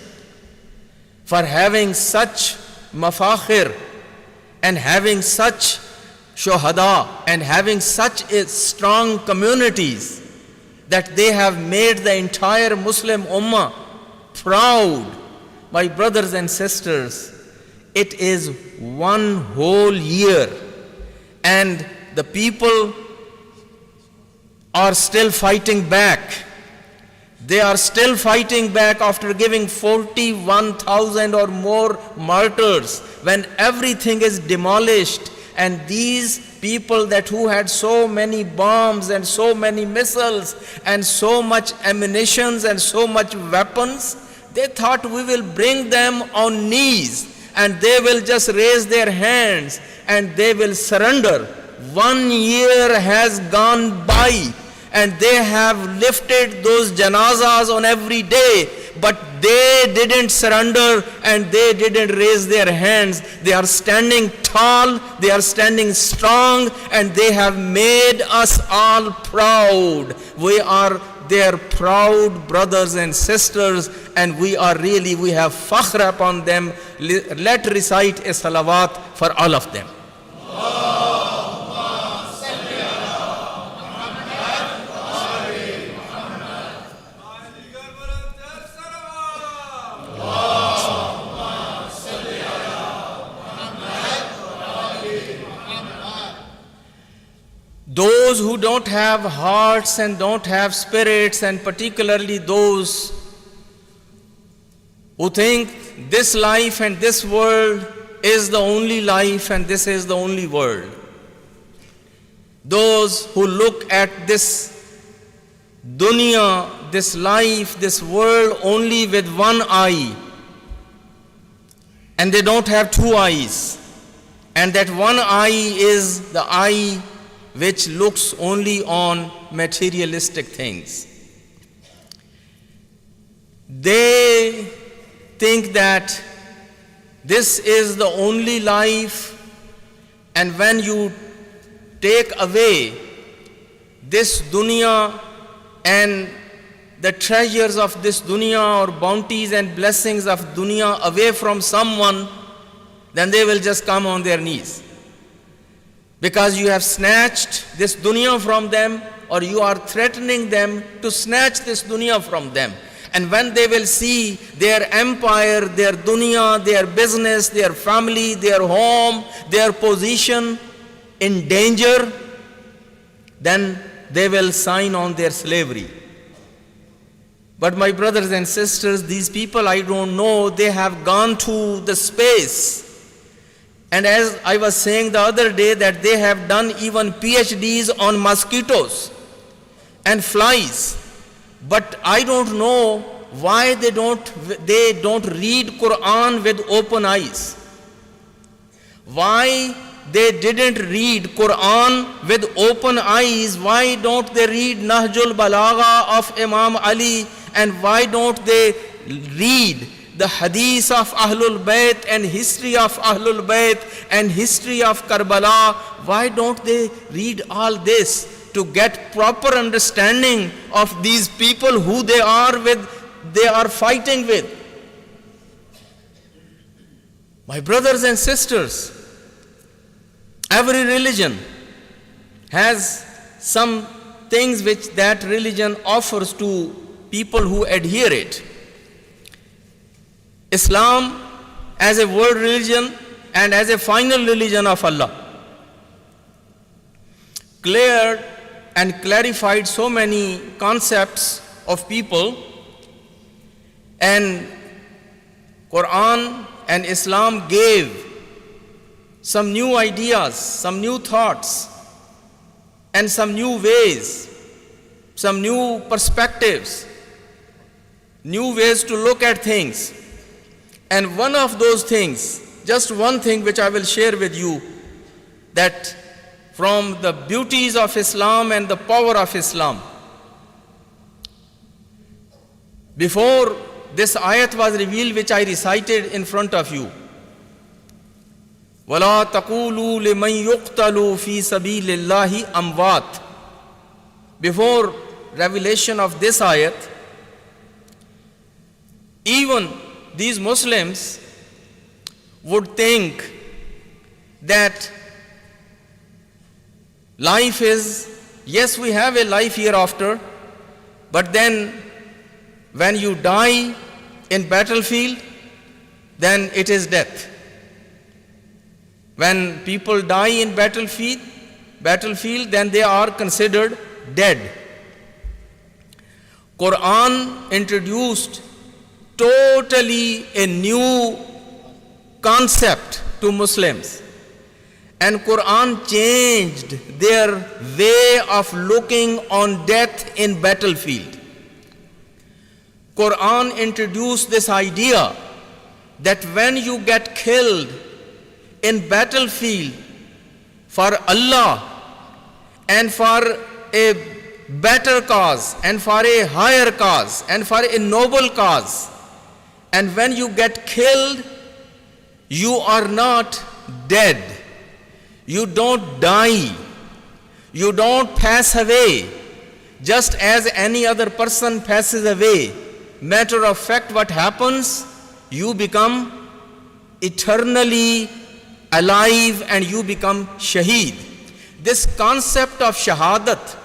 for having such mafakhir and having such shohada and having such a strong communities that they have made the entire Muslim Ummah proud. My brothers and sisters, it is one whole year and the people are still fighting back. They are still fighting back after giving 41,000 or more martyrs when everything is demolished. And these people that who had so many bombs and so many missiles and so much ammunitions and so much weapons, they thought we will bring them on knees and they will just raise their hands and they will surrender. 1 year has gone by and they have lifted those janazas on every day, but they didn't surrender and they didn't raise their hands. They are standing tall, they are standing strong, and they have made us all proud. We are their proud brothers and sisters, and we have fakhr upon them. Let recite a salawat for all of them. Those who don't have hearts and don't have spirits, and particularly those who think this life and this world is the only life and this is the only world. Those who look at this dunya, this life, this world only with one eye, and they don't have two eyes, and that one eye is the eye which looks only on materialistic things. They think that this is the only life, and when you take away this dunya and the treasures of this dunya or bounties and blessings of dunya away from someone, then they will just come on their knees. Because you have snatched this dunya from them, or you are threatening them to snatch this dunya from them. And when they will see their empire, their dunya, their business, their family, their home, their position in danger, then they will sign on their slavery. But my brothers and sisters, these people, I don't know, they have gone to the space. And as I was saying the other day, that they have done even PhDs on mosquitoes and flies. But I don't know why they don't read Quran with open eyes. Why they didn't read Quran with open eyes? Why don't they read Nahjul Balagha of Imam Ali? And why don't they read the hadith of Ahlul Bayt and history of Ahlul Bayt and history of Karbala? Why don't they read all this to get proper understanding of these people who they are fighting with? My brothers and sisters, every religion has some things which that religion offers to people who adhere it. Islam as a world religion and as a final religion of Allah cleared and clarified so many concepts of people, and Quran and Islam gave some new ideas, some new thoughts, and some new ways, some new perspectives, new ways to look at things. And one of those things, just one thing which I will share with you, that from the beauties of Islam and the power of Islam. Before this ayat was revealed, which I recited in front of you, وَلَا تَقُولُوا لِمَنْ يُقْتَلُوا فِي سَبِيلِ اللَّهِ أَمْوَاتٍ. Before revelation of this ayat, even these Muslims would think that life is, yes, we have a life hereafter, but then when you die in battlefield, then it is death. When people die in battlefield, then they are considered dead. Quran introduced totally a new concept to Muslims, and Quran changed their way of looking on death in battlefield. Quran introduced this idea that when you get killed in battlefield for Allah and for a better cause and for a higher cause and for a noble cause. And when you get killed, you are not dead. You don't die. You don't pass away just as any other person passes away. Matter of fact, what happens? You become eternally alive and you become shaheed. This concept of shahadat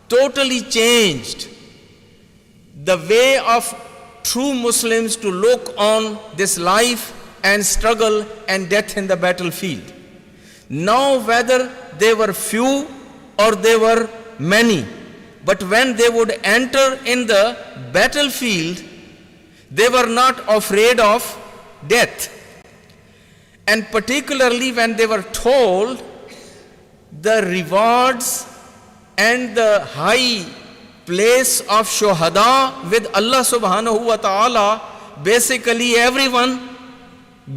totally changed the way of true Muslims to look on this life and struggle and death in the battlefield. Now whether they were few or they were many, but when they would enter in the battlefield, they were not afraid of death. And particularly when they were told the rewards and the high place of shuhada with Allah subhanahu wa ta'ala, basically everyone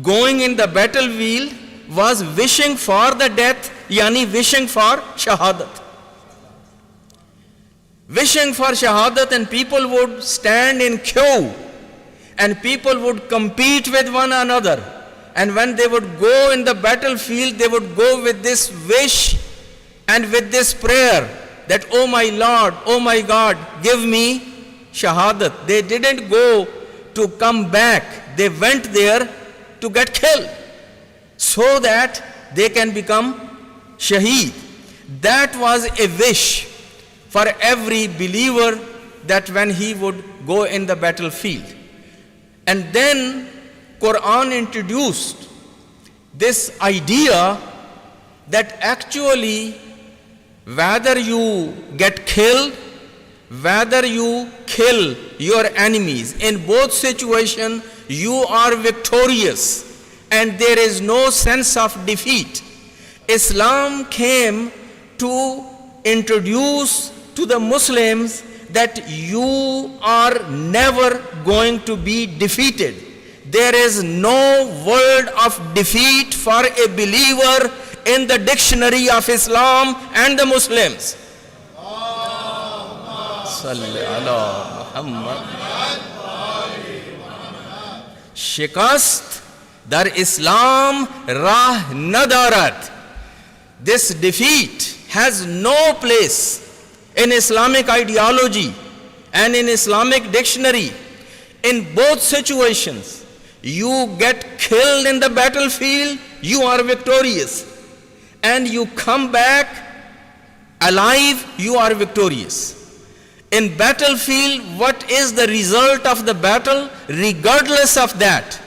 going in the battlefield was wishing for the death, yani wishing for shahadat. Wishing for shahadat, and people would stand in queue and people would compete with one another. And when they would go in the battlefield, they would go with this wish and with this prayer that, oh my Lord, oh my God, give me shahadat. They didn't go to come back. They went there to get killed so that they can become shaheed. That was a wish for every believer, that when he would go in the battlefield. And then Quran introduced this idea that actually whether you get killed, whether you kill your enemies, in both situations you are victorious and there is no sense of defeat. Islam came to introduce to the Muslims that you are never going to be defeated. There is no word of defeat for a believer in the dictionary of Islam and the Muslims. Salli ala Muhammad. Shikast dar Islam rah nadarat. This defeat has no place in Islamic ideology and in Islamic dictionary. In both situations, you get killed in the battlefield, you are victorious. And you come back alive, you are victorious. In battlefield, what is the result of the battle? Regardless of that,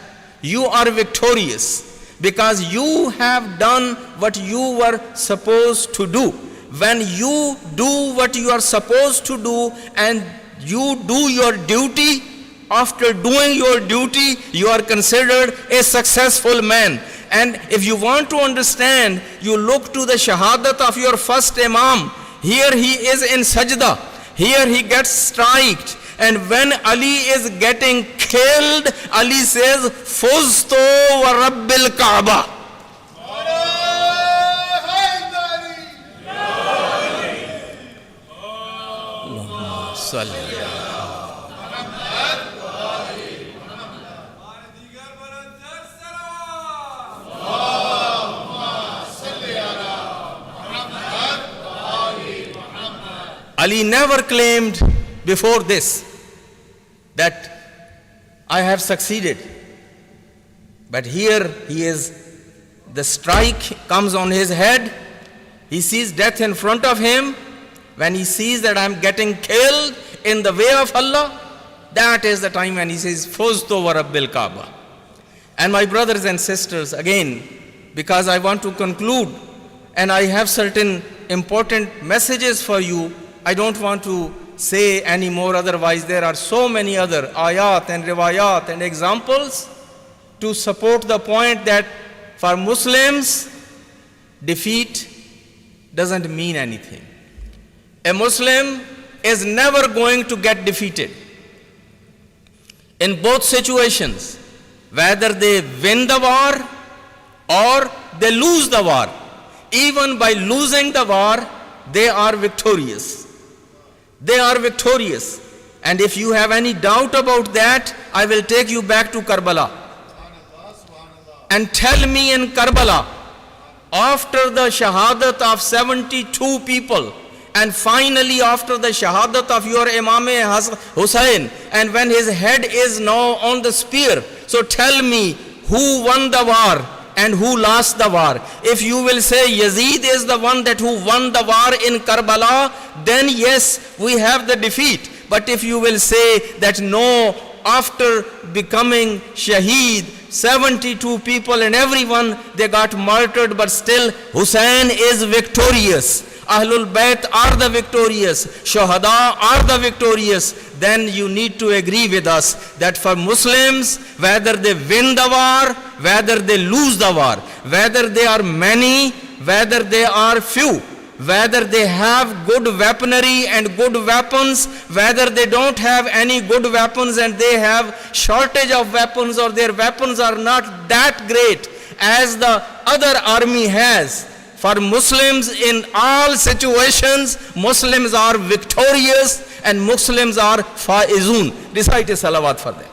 you are victorious because you have done what you were supposed to do. When you do what you are supposed to do and you do your duty, after doing your duty, you are considered a successful man. And if you want to understand, you look to the shahadat of your first imam. Here he is in sajda. Here he gets striked. And when Ali is getting killed, Ali says, Fuztu wa Rabbil Kaaba. Ali never claimed before this that I have succeeded. But here he is, the strike comes on his head, he sees death in front of him. When he sees that I am getting killed in the way of Allah, that is the time when he says, Fuztu wa Rabbil Kaaba. And my brothers and sisters, again, because I want to conclude and I have certain important messages for you, I don't want to say any more, otherwise there are so many other ayat and riwayat and examples to support the point that for Muslims, defeat doesn't mean anything. A Muslim is never going to get defeated. In both situations, whether they win the war or they lose the war, even by losing the war, they are victorious. They are victorious. And if you have any doubt about that, I will take you back to Karbala. And tell me in Karbala, after the shahadat of 72 people, and finally after the shahadat of your Imam Hussain, and when his head is now on the spear, so tell me who won the war and who lost the war. If you will say Yazid is the one that who won the war in Karbala, then yes, we have the defeat. But if you will say that no, after becoming Shaheed, 72 people and everyone, they got martyred, but still Hussein is victorious. Ahlul Bayt are the victorious. Shuhada are the victorious. Then you need to agree with us that for Muslims, whether they win the war, whether they lose the war, whether they are many, whether they are few, whether they have good weaponry and good weapons, whether they don't have any good weapons and they have shortage of weapons, or their weapons are not that great as the other army has. For Muslims in all situations, Muslims are victorious and Muslims are faizun. Recite a salawat for them.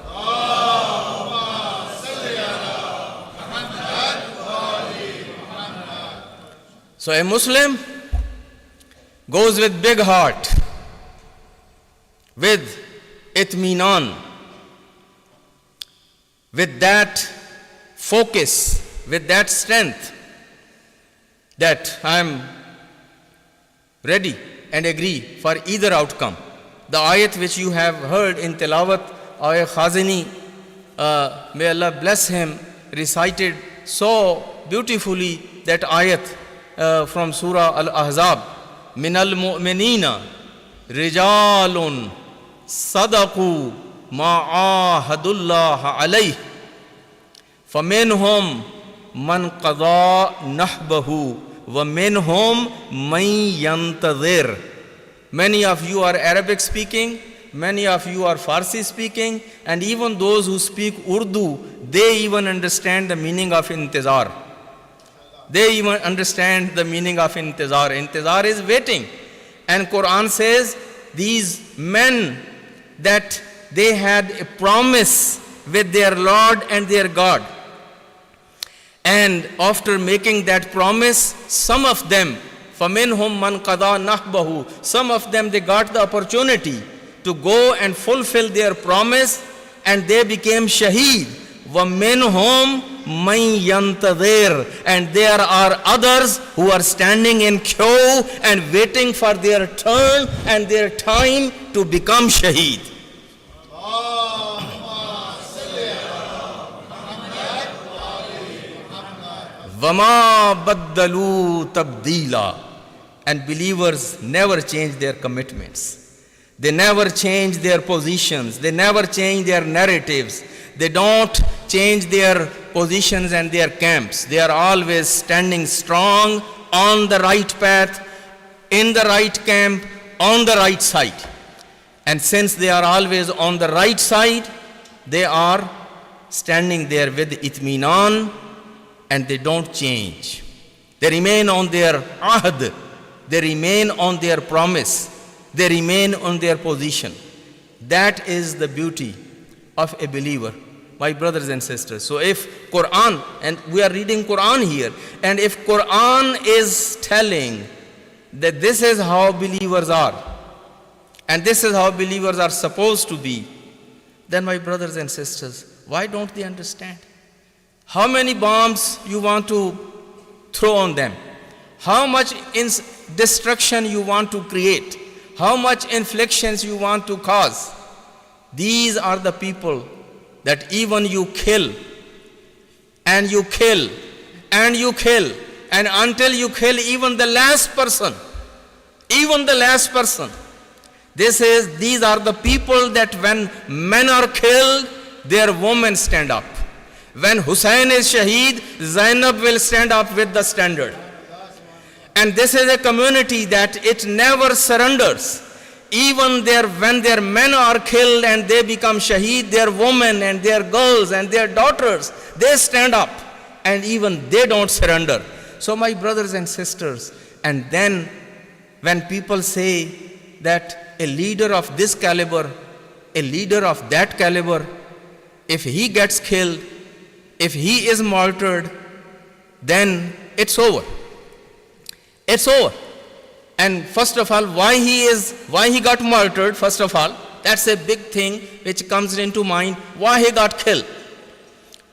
So a Muslim goes with big heart, with itminan, with that focus, with that strength, that I am ready and agree for either outcome. The ayat which you have heard in Tilawat, Ayat Khazini, may Allah bless him, recited so beautifully that ayat from Surah Al-Ahzab. Minal mu'minina rijalun sadaqu ma'ahadullah alayh faminhum man qada nahbahu wa minhum man yantazir. Many of you are Arabic speaking, many of you are Farsi speaking, and even those who speak Urdu, they even understand the meaning of intizar. They even understand the meaning of intizar. Intizar is waiting. And Quran says these men that they had a promise with their Lord and their God. And after making that promise, some of them, فَمِنْهُمْ مَنْ قَضَى نَحْبَهُ, some of them, they got the opportunity to go and fulfill their promise, and they became shaheed. وَمِنْهُمْ مَنْ يَنْتَظِرُ, and there are others who are standing in queue and waiting for their turn and their time to become shaheed. وَمَا بَدَّلُوا تَبْدِيلًا, and believers never change their commitments. They never change their positions. They never change their narratives. They don't change their positions and their camps. They are always standing strong on the right path, in the right camp, on the right side. And since they are always on the right side, they are standing there with itminan, and they don't change. They remain on their ahd. They remain on their promise. They remain on their position. That is the beauty of a believer, my brothers and sisters. So if Quran, and we are reading Quran here, and if Quran is telling that this is how believers are, and this is how believers are supposed to be, then my brothers and sisters, why don't they understand? How many bombs you want to throw on them? How much destruction you want to create? How much inflictions you want to cause? These are the people that even you kill, and you kill, and you kill, and until you kill even the last person, these are the people that when men are killed, their women stand up. When Hussein is shaheed, Zainab will stand up with the standard. And this is a community that it never surrenders. Even when their men are killed and they become shaheed, their women and their girls and their daughters, they stand up, and even they don't surrender. So my brothers and sisters, and then when people say that a leader of this caliber, a leader of that caliber, if he gets killed, if he is martyred, then it's over. It's over. And first of all, why he got martyred, first of all, that's a big thing which comes into mind, why he got killed.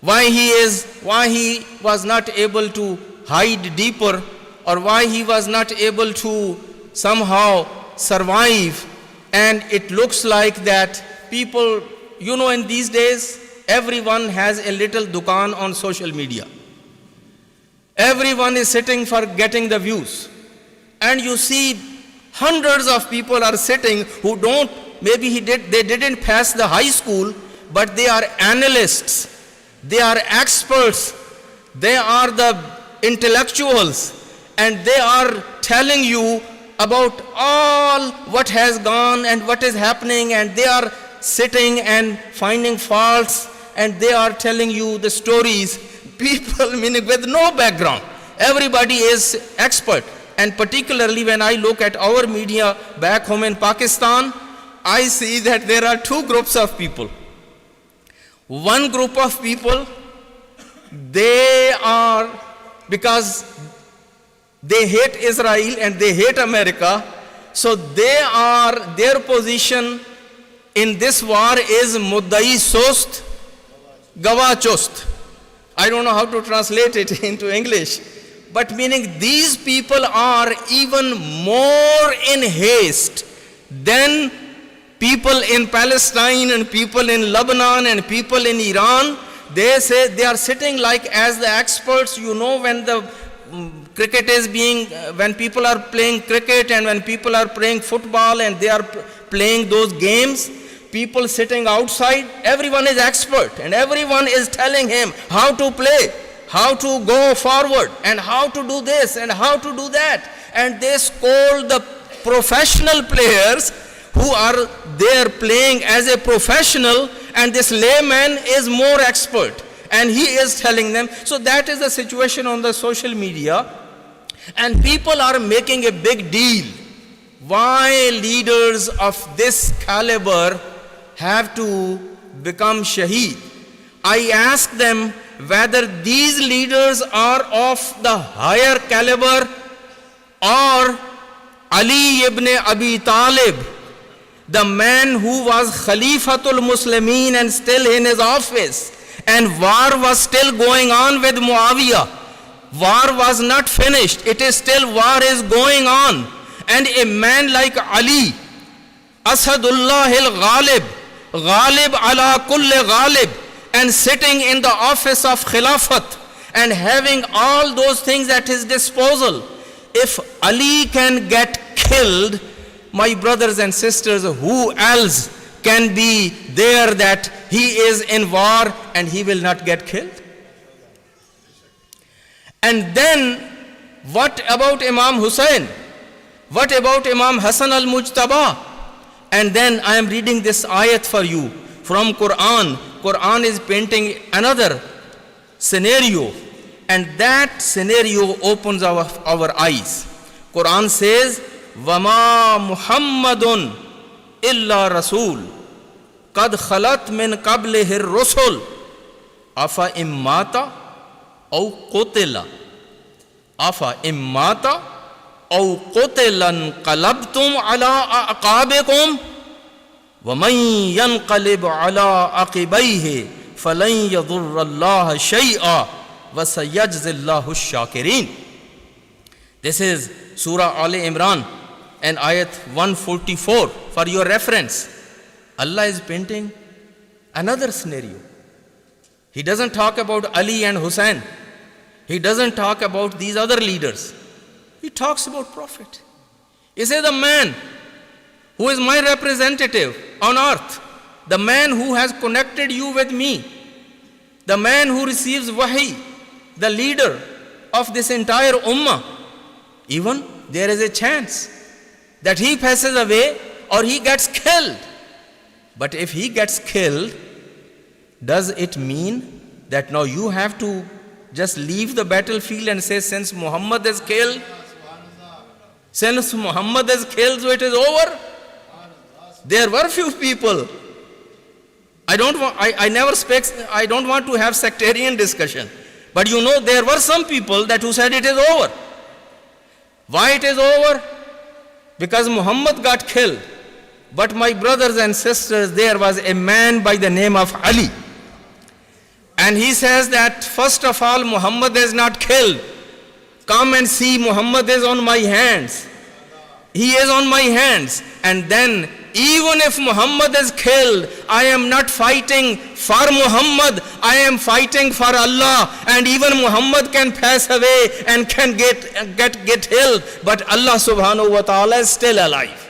Why he was not able to hide deeper, or why he was not able to somehow survive. And it looks like that people, in these days, everyone has a little dukaan on social media. Everyone is sitting for getting the views. And you see hundreds of people are sitting who they didn't pass the high school, but they are analysts, they are experts, they are the intellectuals, and they are telling you about all what has gone and what is happening, and they are sitting and finding faults, and they are telling you the stories. People, meaning with no background, everybody is expert. And particularly when I look at our media back home in Pakistan, I see that there are two groups of people. One group of people, they are, because they hate Israel and they hate America, so their position in this war is Muddai Sost, Gawah Chost. I don't know how to translate it into English, but meaning these people are even more in haste than people in Palestine and people in Lebanon and people in Iran. They say they are sitting like as the experts, when the cricket is when people are playing cricket and when people are playing football and they are playing those games, people sitting outside, everyone is expert and everyone is telling him how to play, how to go forward and how to do this and how to do that. And they scold the professional players who are there playing as a professional, and this layman is more expert and he is telling them. So that is the situation on the social media, and people are making a big deal. Why leaders of this caliber have to become shaheed? I ask them whether these leaders are of the higher caliber, or Ali ibn Abi Talib, the man who was Khalifatul Muslimin and still in his office, and war was still going on with Muawiyah. War was not finished, it is still war is going on. And a man like Ali, Asadullah al-Ghalib, Ghalib ala kulli Ghalib, and sitting in the office of Khilafat and having all those things at his disposal. If Ali can get killed, my brothers and sisters, who else can be there that he is in war and he will not get killed? And then what about Imam Hussein? What about Imam Hassan al-Mujtaba? And then I am reading this ayat for you from Quran. Quran is painting another scenario, and that scenario opens our eyes. Quran says, وَمَا مُحَمَّدٌ إِلَّا رَسُولٌ قَدْ خَلَتْ مِنْ قَبْلِهِ الرُّسُلُ أَفَإِن مَّاتَ أَوْ قُتِلَ أَفَإِن مَّاتَ أَوْ قُتِلَ انقلبتم على أعقابكم وَمَن يَنْقَلِبْ عَلَىٰ عَقِبَيْهِ فَلَن يَضُرَّ اللَّهَ شَيْئًا وَسَيَجْزِي اللَّهُ الشَّاكِرِينَ. This is Surah Al Imran and ayat 144 for your reference. Allah is painting another scenario. He doesn't talk about Ali and Hussein. He doesn't talk about these other leaders. He talks about Prophet. He says, the man who is my representative on earth, the man who has connected you with me, the man who receives wahi, the leader of this entire ummah, even there is a chance that he passes away or he gets killed. But if he gets killed, does it mean that now you have to just leave the battlefield and say, since Muhammad is killed, so it is over? There were few people. I don't want to have sectarian discussion. But you know, there were some people that who said it is over. Why it is over? Because Muhammad got killed. But my brothers and sisters, there was a man by the name of Ali. And he says that first of all, Muhammad is not killed. Come and see, Muhammad is on my hands. He is on my hands. And then, even if Muhammad is killed, I am not fighting for Muhammad, I am fighting for Allah. And even Muhammad can pass away and can get killed, but Allah subhanahu wa ta'ala is still alive.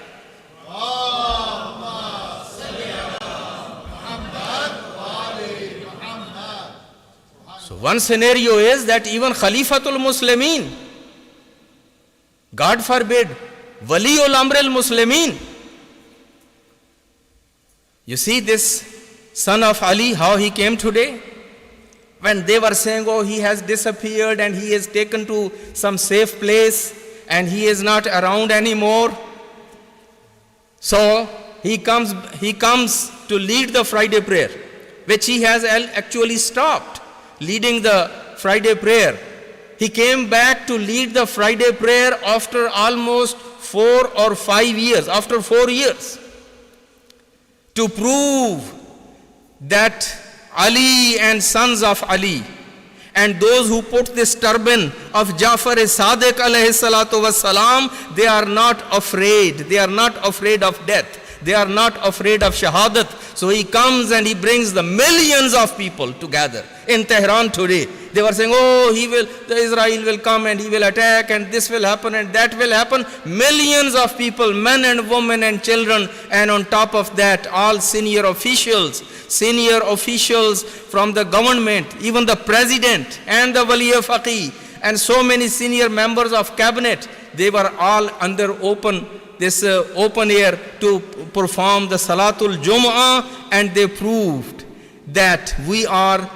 So one scenario is that even Khalifatul Muslimin, God forbid, Waliul Amril Muslimin. You see this son of Ali, how he came today? When they were saying, oh, he has disappeared and he is taken to some safe place and he is not around anymore. So he comes to lead the Friday prayer, which he has actually stopped leading the Friday prayer. He came back to lead the Friday prayer after almost 4 or 5 years, after 4 years, to prove that Ali and sons of Ali and those who put this turban of Jafar as-Sadiq alayhi salatu was salam, they are not afraid. They are not afraid of death. They are not afraid of shahadat. So he comes and he brings the millions of people together in Tehran today. They were saying, oh, Israel will come and he will attack and this will happen and that will happen. Millions of people, men and women and children, and on top of that, all senior officials from the government, even the president and the Wali Faqih, and so many senior members of cabinet, they were all under open air to perform the Salatul Jum'ah, and they proved that we are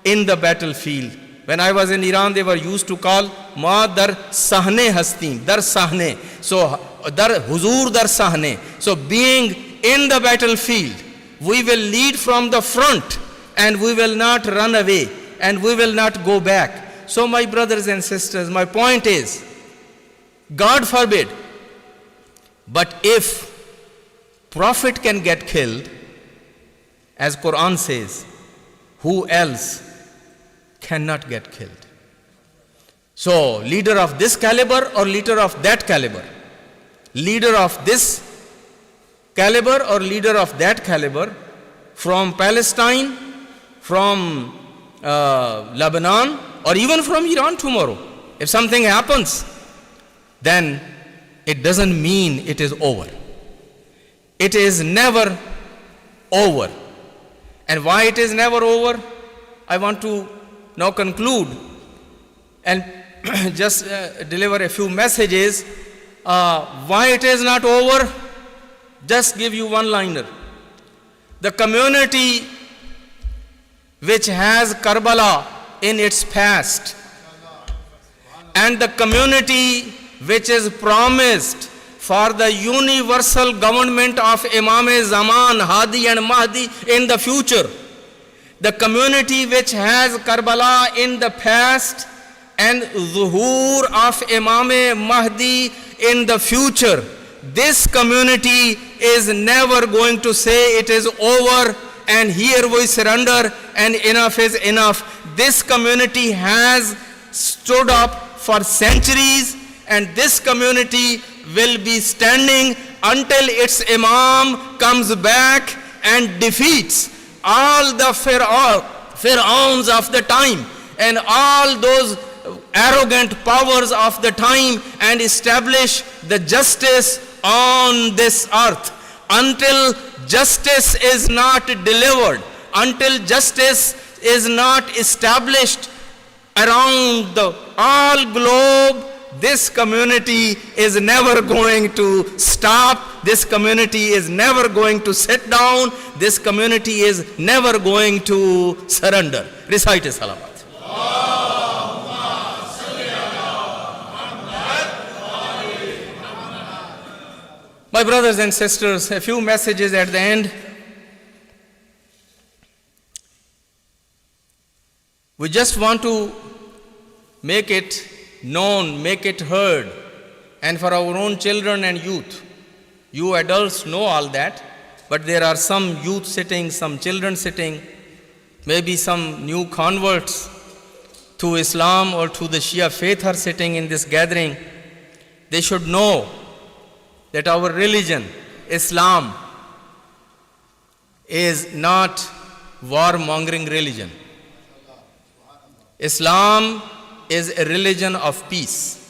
in the battlefield. When I was in Iran, they were used to call Ma dar sahne hastin, dar sahne. So dar huzur dar sahne. So being in the battlefield, we will lead from the front and we will not run away and we will not go back. So my brothers and sisters, my point is, God forbid, but if Prophet can get killed, as Quran says, who else cannot get killed? So, leader of this caliber or leader of that caliber? Leader of this caliber or leader of that caliber, from Palestine, from Lebanon, or even from Iran tomorrow. If something happens, then it doesn't mean it is over. It is never over. And why it is never over? I want to now conclude and just deliver a few messages. Why it is not over? Just give you one liner. The community which has Karbala in its past, and the community which is promised for the universal government of Imam-e-Zaman, Hadi and Mahdi in the future. The community which has Karbala in the past and Zuhur of Imam-e-Mahdi in the future. This community is never going to say it is over and here we surrender and enough is enough. This community has stood up for centuries, and this community will be standing until its Imam comes back and defeats all the Pharaohs of the time and all those arrogant powers of the time and establish the justice on this earth. Until justice is not delivered, until justice is not established around the all globe, this community is never going to stop. This community is never going to sit down. This community is never going to surrender. Recite Salamat. My brothers and sisters, a few messages at the end. We just want to make it known, make it heard, and for our own children and youth. You adults know all that, but there are some youth sitting, some children sitting, maybe some new converts to Islam or to the Shia faith are sitting in this gathering. They should know that our religion, Islam, is not war-mongering religion. Islam is a religion of peace.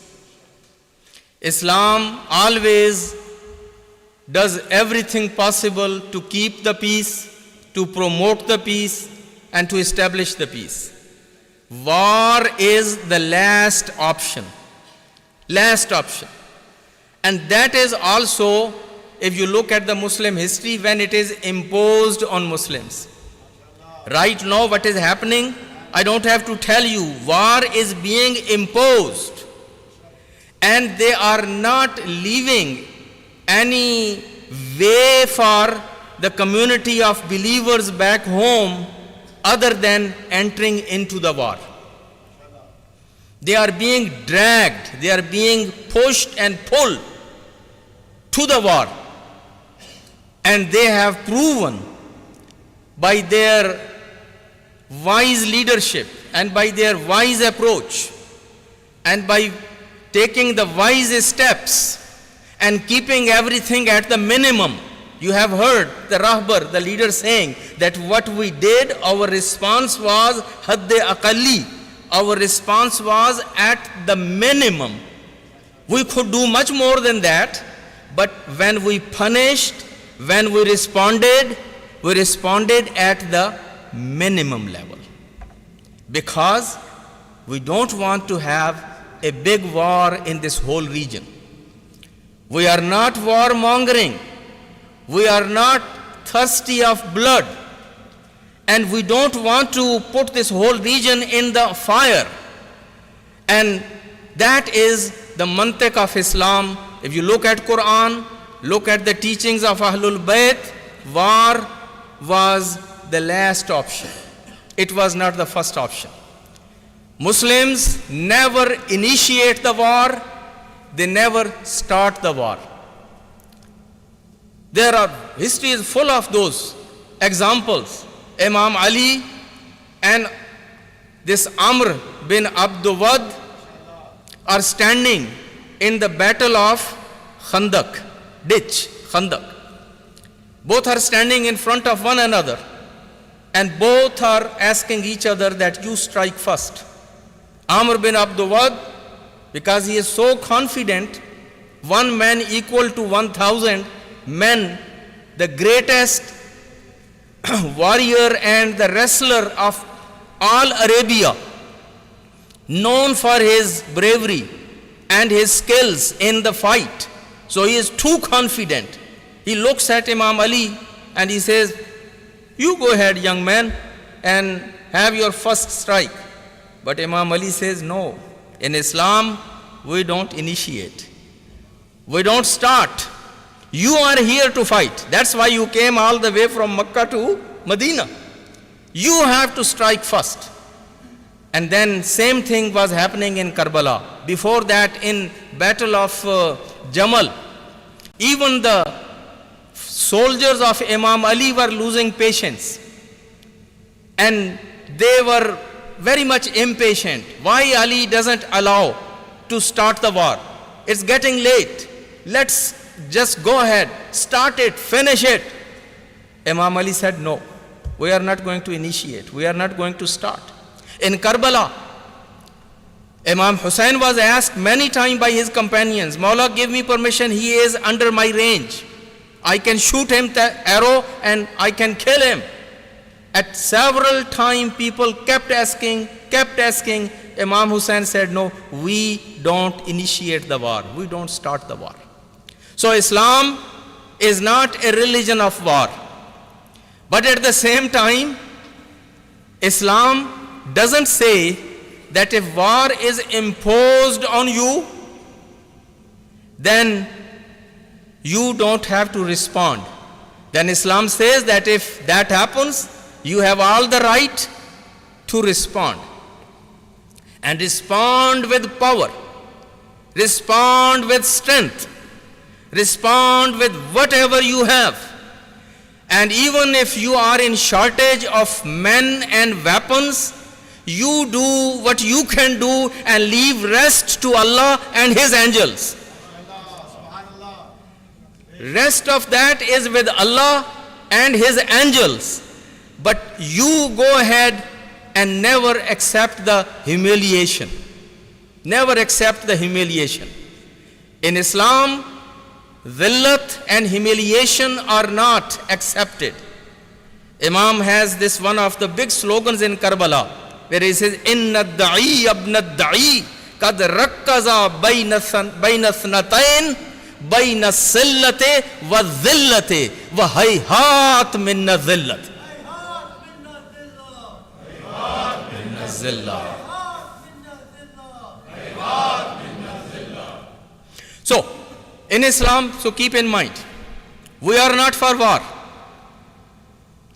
Islam always does everything possible to keep the peace, to promote the peace, and to establish the peace. War is the last option. Last option. And that is also, if you look at the Muslim history, when it is imposed on Muslims. Right now, what is happening, I don't have to tell you, war is being imposed. And they are not leaving any way for the community of believers back home other than entering into the war. They are being dragged, they are being pushed and pulled to the war. And they have proven by their wise leadership and by their wise approach and by taking the wise steps and keeping everything at the minimum. You have heard the Rahbar, the leader, saying that what we did, our response was hadde aqalli. Our response was at the minimum. We could do much more than that, but when we punished, when we responded at the minimum level. Because we don't want to have a big war in this whole region. We are not warmongering. We are not thirsty of blood. And we don't want to put this whole region in the fire. And that is the mantiq of Islam. If you look at Quran, look at the teachings of Ahlul Bayt, war was the last option. It was not the first option. Muslims never initiate the war, they never start the war. History is full of those examples. Imam Ali and this Amr bin Abduwad are standing in the battle of Khandak, ditch, Khandak. Both are standing in front of one another and both are asking each other that you strike first. Amr bin Abduwad, because he is so confident, one man equal to 1,000 men, the greatest warrior and the wrestler of all Arabia, known for his bravery and his skills in the fight. So he is too confident. He looks at Imam Ali and he says, you go ahead, young man, and have your first strike. But Imam Ali says, no. In Islam, we don't initiate. We don't start. You are here to fight. That's why you came all the way from Mecca to Medina. You have to strike first. And then same thing was happening in Karbala. Before that, in battle of Jamal, even the soldiers of Imam Ali were losing patience. And they were very much impatient. Why Ali doesn't allow to start the war? It's getting late. Let's just go ahead, start it, finish it. Imam Ali said, no, we are not going to initiate. We are not going to start. In Karbala, Imam Hussein was asked many times by his companions, Mawla, give me permission, he is under my range. I can shoot him the arrow and I can kill him. At several times, people kept asking. Imam Hussein said, no, we don't initiate the war. We don't start the war. So Islam is not a religion of war. But at the same time, Islam doesn't say that if war is imposed on you, then you don't have to respond. Then Islam says that if that happens, you have all the right to respond. And respond with power. Respond with strength. Respond with whatever you have. And even if you are in shortage of men and weapons, you do what you can do and leave rest to Allah and His angels. Rest of that is with Allah and His angels. But you go ahead and never accept the humiliation. Never accept the humiliation. In Islam, dhillat and humiliation are not accepted. Imam has this one of the big slogans in Karbala, where he says, Inna da'i abna da'i kad rakkaza bayna thnatayn bayna sillate wa dhillate wa hayhat minna dhillat. So, in Islam, so keep in mind, we are not for war.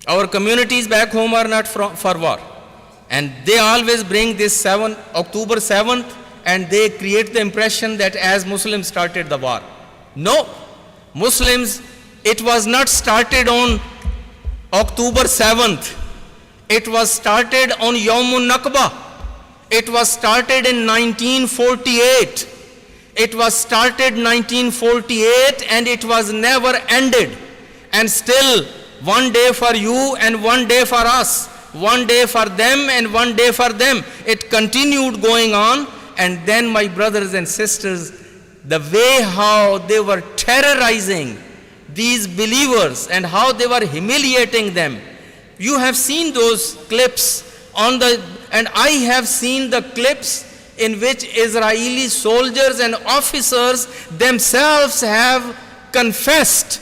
Our communities back home are not for war. And they always bring this October 7th, and they create the impression that as Muslims started the war. No, Muslims, it was not started on October 7th. It was started on Yawmun Nakba. It was started in 1948. It was started 1948 and it was never ended. And still, one day for you and one day for us. One day for them and one day for them. It continued going on. And then, my brothers and sisters, the way how they were terrorizing these believers and how they were humiliating them. You have seen those clips and I have seen the clips in which Israeli soldiers and officers themselves have confessed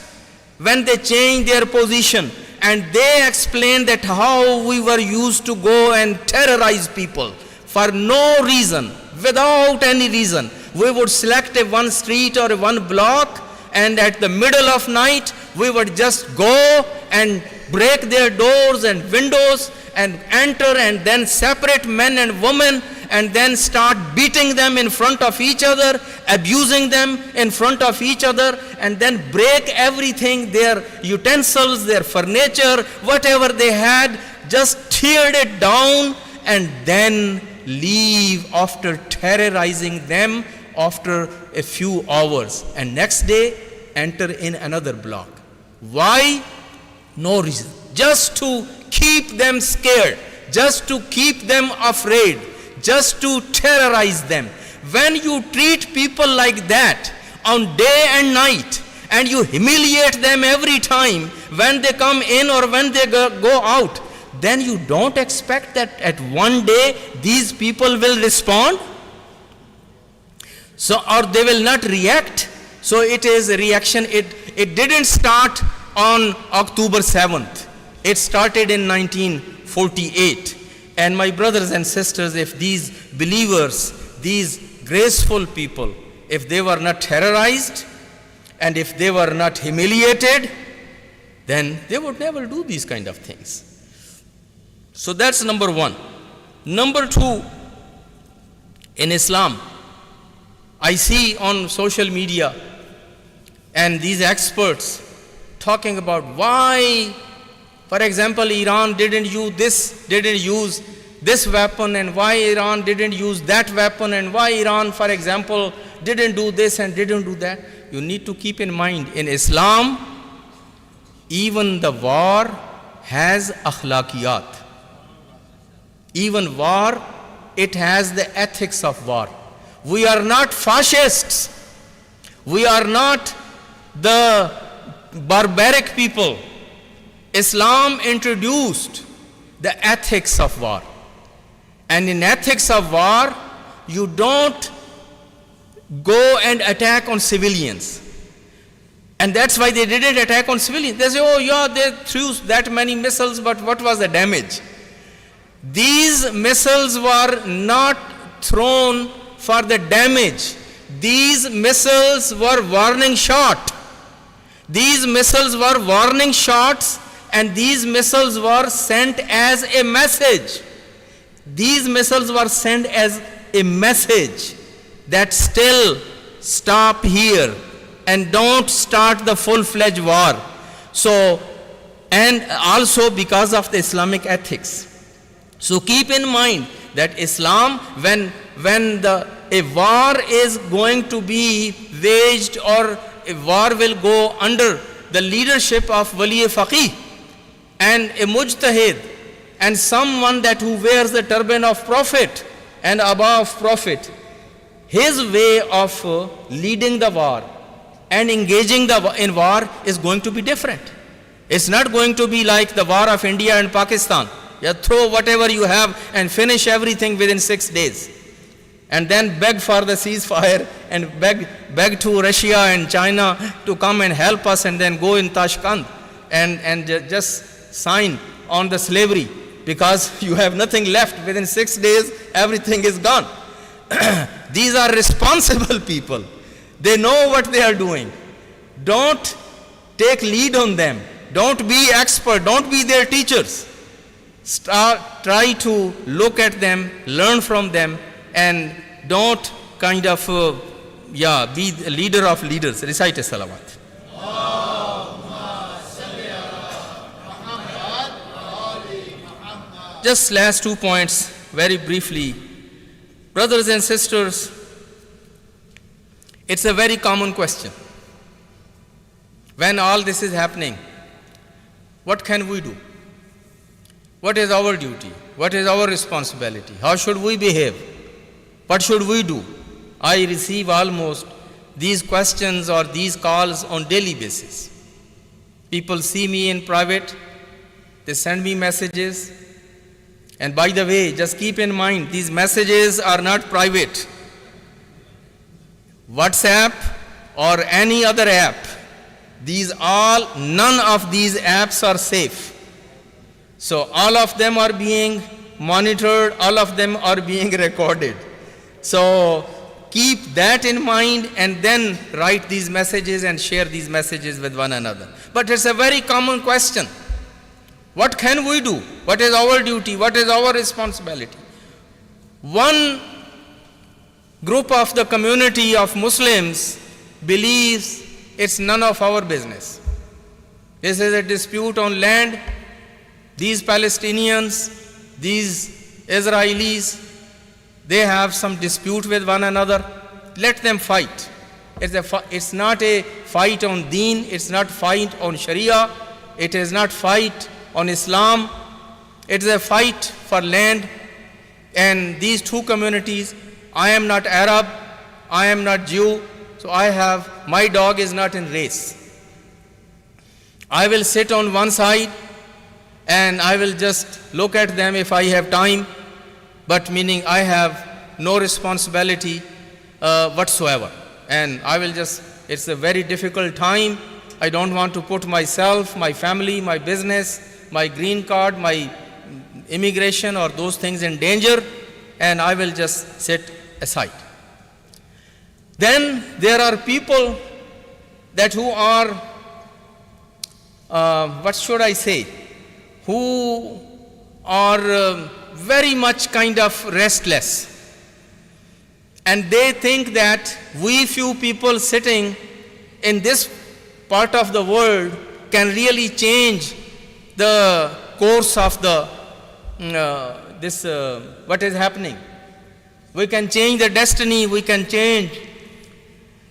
when they changed their position. And they explained that how we were used to go and terrorize people for no reason, without any reason. We would select one street or one block, and at the middle of night, we would just go and break their doors and windows and enter and then separate men and women and then start beating them in front of each other, abusing them in front of each other, and then break everything, their utensils, their furniture, whatever they had, just teared it down and then leave after terrorizing them after a few hours. And next day, enter in another block. Why? No reason. Just to keep them scared, just to keep them afraid, just to terrorize them. When you treat people like that on day and night, and you humiliate them every time when they come in or when they go out, then you don't expect that at one day these people will respond. So, or they will not react. So it is a reaction. It didn't start on October 7th. It started in 1948. And my brothers and sisters, if these believers, these graceful people, if they were not terrorized and if they were not humiliated, then they would never do these kind of things. So that's number one. Number two, in Islam, I see on social media and these experts talking about why, for example, Iran didn't use this weapon, and why Iran didn't use that weapon, and why Iran, for example, didn't do this and didn't do that. You need to keep in mind, in Islam, even the war has akhlaqiyat. Even war, it has the ethics of war. We are not fascists. We are not the barbaric people. Islam introduced the ethics of war. And in ethics of war, you don't go and attack on civilians. And that's why they didn't attack on civilians. They say, oh yeah, they threw that many missiles, but what was the damage? These missiles were not thrown for the damage. These missiles were warning shot. These missiles were warning shots, and these missiles were sent as a message. These missiles were sent as a message that still stop here and don't start the full-fledged war. So, and also because of the Islamic ethics. So keep in mind that Islam, when a war is going to be waged, or a war will go under the leadership of Wali Faqih and a Mujtahid and someone that who wears the turban of Prophet and above Prophet, his way of leading the war and engaging in war is going to be different. It's not going to be like the war of India and Pakistan. You throw whatever you have and finish everything within 6 days. And then beg for the ceasefire and beg to Russia and China to come and help us, and then go in Tashkent and just sign on the slavery, because you have nothing left. Within 6 days, everything is gone. These are responsible people. They know what they are doing. Don't take lead on them. Don't be expert. Don't be their teachers. Try to look at them, learn from them, and don't kind of, be the leader of leaders. Recite a salawat. Just last 2 points, very briefly. Brothers and sisters, it's a very common question. When all this is happening, what can we do? What is our duty? What is our responsibility? How should we behave? What should we do? I receive almost these questions or these calls on daily basis. People see me in private, they send me messages. And by the way, just keep in mind, these messages are not private. WhatsApp or any other app, none of these apps are safe. So all of them are being monitored, all of them are being recorded. So keep that in mind, and then write these messages and share these messages with one another. But it's a very common question. What can we do? What is our duty? What is our responsibility? One group of the community of Muslims believes it's none of our business. This is a dispute on land. These Palestinians, these Israelis, they have some dispute with one another. Let them fight. It's not a fight on deen. It's not fight on Sharia. It is not fight on Islam. It is a fight for land. And these two communities, I am not Arab, I am not Jew, so my dog is not in race. I will sit on one side and I will just look at them if I have time, but meaning I have no responsibility whatsoever. And it's a very difficult time. I don't want to put myself, my family, my business, my green card, my immigration or those things in danger, and I will just sit aside. Then there are people that who are, who are very much kind of restless. And they think that we few people sitting in this part of the world can really change the course of what is happening. We can change the destiny, we can change.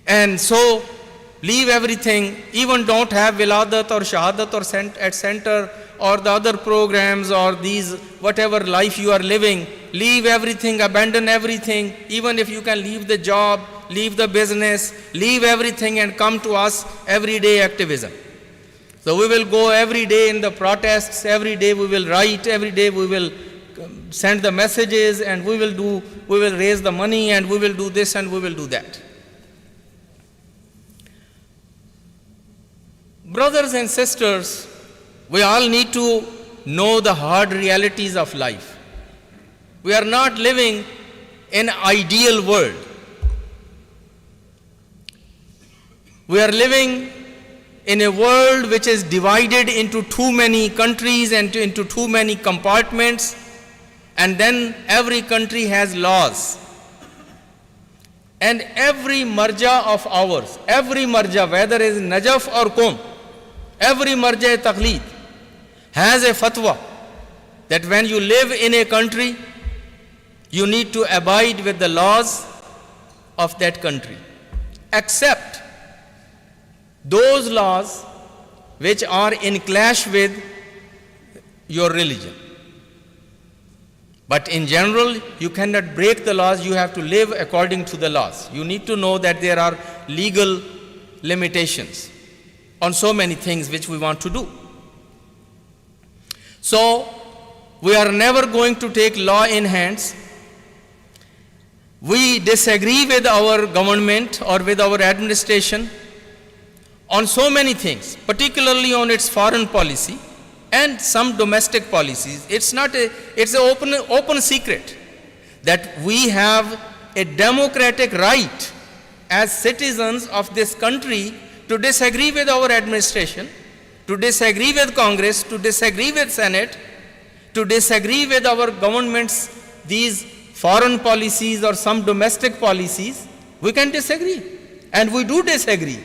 And so leave everything, even don't have wiladat or shahadat or at center or the other programs or these whatever life you are living. Leave everything, abandon everything, even if you can leave the job, leave the business, leave everything and come to us everyday activism. So we will go every day in the protests, every day we will write, every day we will send the messages, and we will raise the money, and we will do this and we will do that. Brothers and sisters, we all need to know the hard realities of life. We are not living in an ideal world. We are living in a world which is divided into too many countries and into too many compartments, and then every country has laws. And every marja of ours, every marja, whether it is Najaf or Qom, every marja taqleed has a fatwa that when you live in a country, you need to abide with the laws of that country, except those laws which are in clash with your religion. But in general, you cannot break the laws, you have to live according to the laws. You need to know that there are legal limitations on so many things which we want to do. So, we are never going to take law in hands. We disagree with our government or with our administration on so many things, particularly on its foreign policy and some domestic policies. It's an open secret that we have a democratic right as citizens of this country to disagree with our administration, to disagree with Congress, to disagree with Senate, to disagree with our government's these foreign policies or some domestic policies. We can disagree, and we do disagree.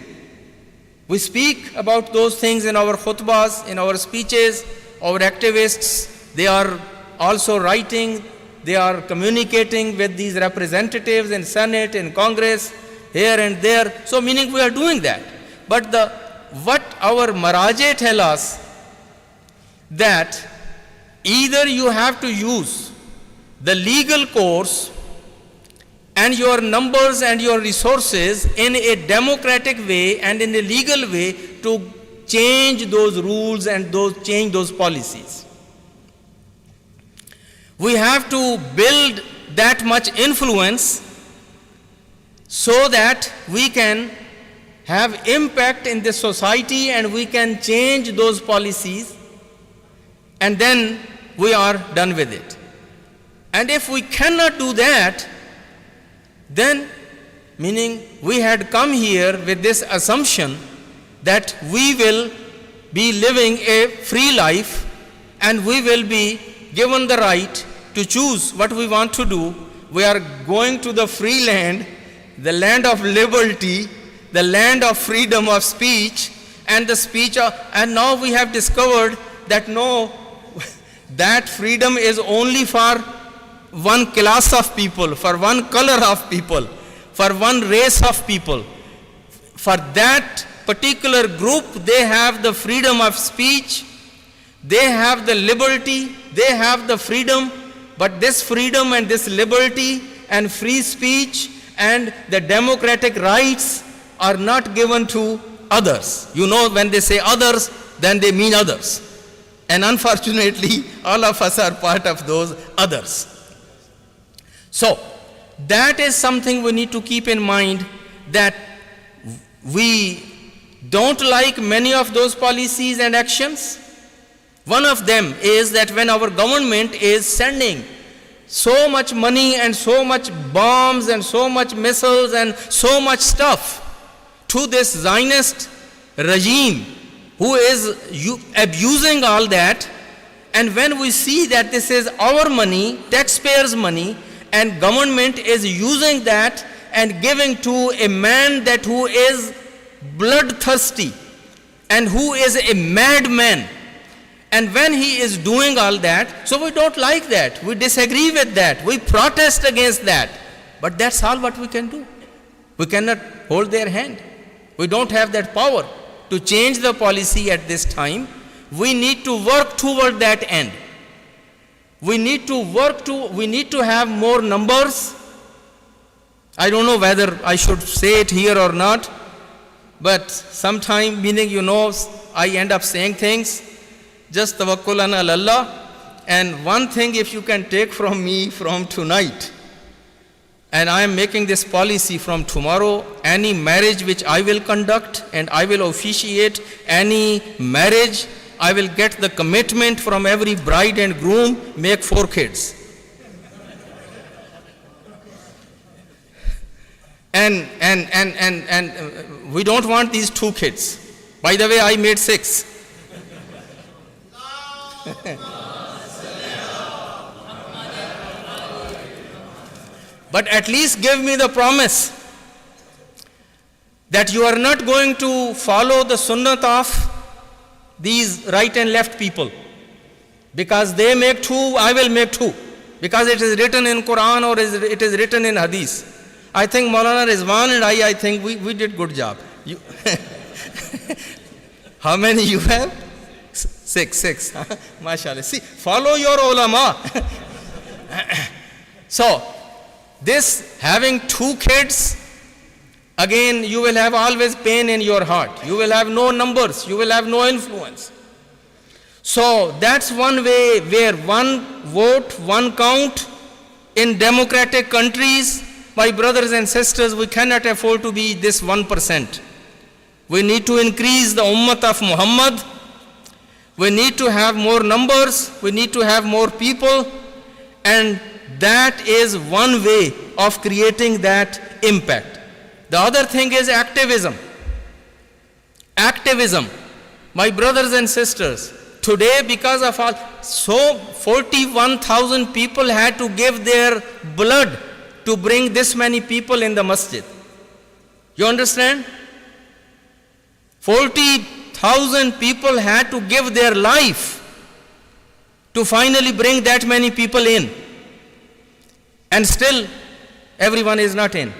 We speak about those things in our khutbahs, in our speeches. Our activists, they are also writing, they are communicating with these representatives in Senate, in Congress, here and there. So meaning we are doing that. But what our Maraje tell us, that either you have to use the legal course and your numbers and your resources in a democratic way and in a legal way to change those rules and change those policies. We have to build that much influence so that we can have impact in the society and we can change those policies, and then we are done with it. And if we cannot do that, then meaning we had come here with this assumption that we will be living a free life and we will be given the right to choose what we want to do. We are going to the free land, the land of liberty, the land of freedom of speech, and the speech of, and now we have discovered that no, that freedom is only for one class of people, for one color of people, for one race of people. For that particular group, they have the freedom of speech, they have the liberty, they have the freedom, but this freedom and this liberty and free speech and the democratic rights are not given to others. You know, when they say others, then they mean others. And unfortunately, all of us are part of those others. So, that is something we need to keep in mind, that we don't like many of those policies and actions. One of them is that when our government is sending so much money and so much bombs and so much missiles and so much stuff to this Zionist regime who is abusing all that, and when we see that this is our money, taxpayers' money, and government is using that and giving to a man that who is bloodthirsty and who is a madman, and when he is doing all that, so we don't like that, we disagree with that, we protest against that, but that's all what we can do. We cannot hold their hand. We don't have that power to change the policy at this time. We need to work toward that end. We need to have more numbers. I don't know whether I should say it here or not, but sometime, meaning, you know, I end up saying things, just tawakkulan ala Allah. And one thing, if you can take from me from tonight, and I am making this policy from tomorrow, any marriage which I will conduct and I will officiate any marriage, I will get the commitment from every bride and groom, make 4 kids. And we don't want these 2 kids. By the way, I made 6. But at least give me the promise that you are not going to follow the sunnat of these right and left people. Because they make 2, I will make 2. Because it is written in Quran or it is written in Hadith. I think Maulana Rizwan and I think we did good job. You how many you have? 6. MashaAllah. See, follow your ulama. So, this having 2 kids, again you will have always pain in your heart. You will have no numbers. You will have no influence. So, that's one way where one vote, one count in democratic countries. My brothers and sisters, we cannot afford to be this 1%. We need to increase the ummah of Muhammad. We need to have more numbers. We need to have more people. And that is one way of creating that impact. The other thing is activism. Activism. My brothers and sisters, today because of all, so 41,000 people had to give their blood to bring this many people in the masjid. You understand? 40,000 people had to give their life to finally bring that many people in. And still, everyone is not in.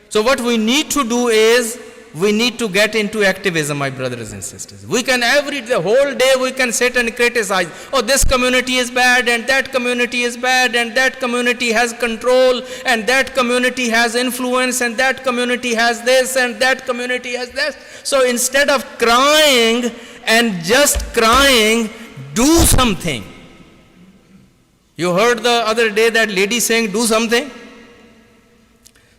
So what we need to do is, we need to get into activism, my brothers and sisters. We can the whole day we can sit and criticize. Oh, this community is bad, and that community is bad, and that community has control, and that community has influence, and that community has this, and that community has this. So instead of crying and just crying, do something. You heard the other day that lady saying, do something?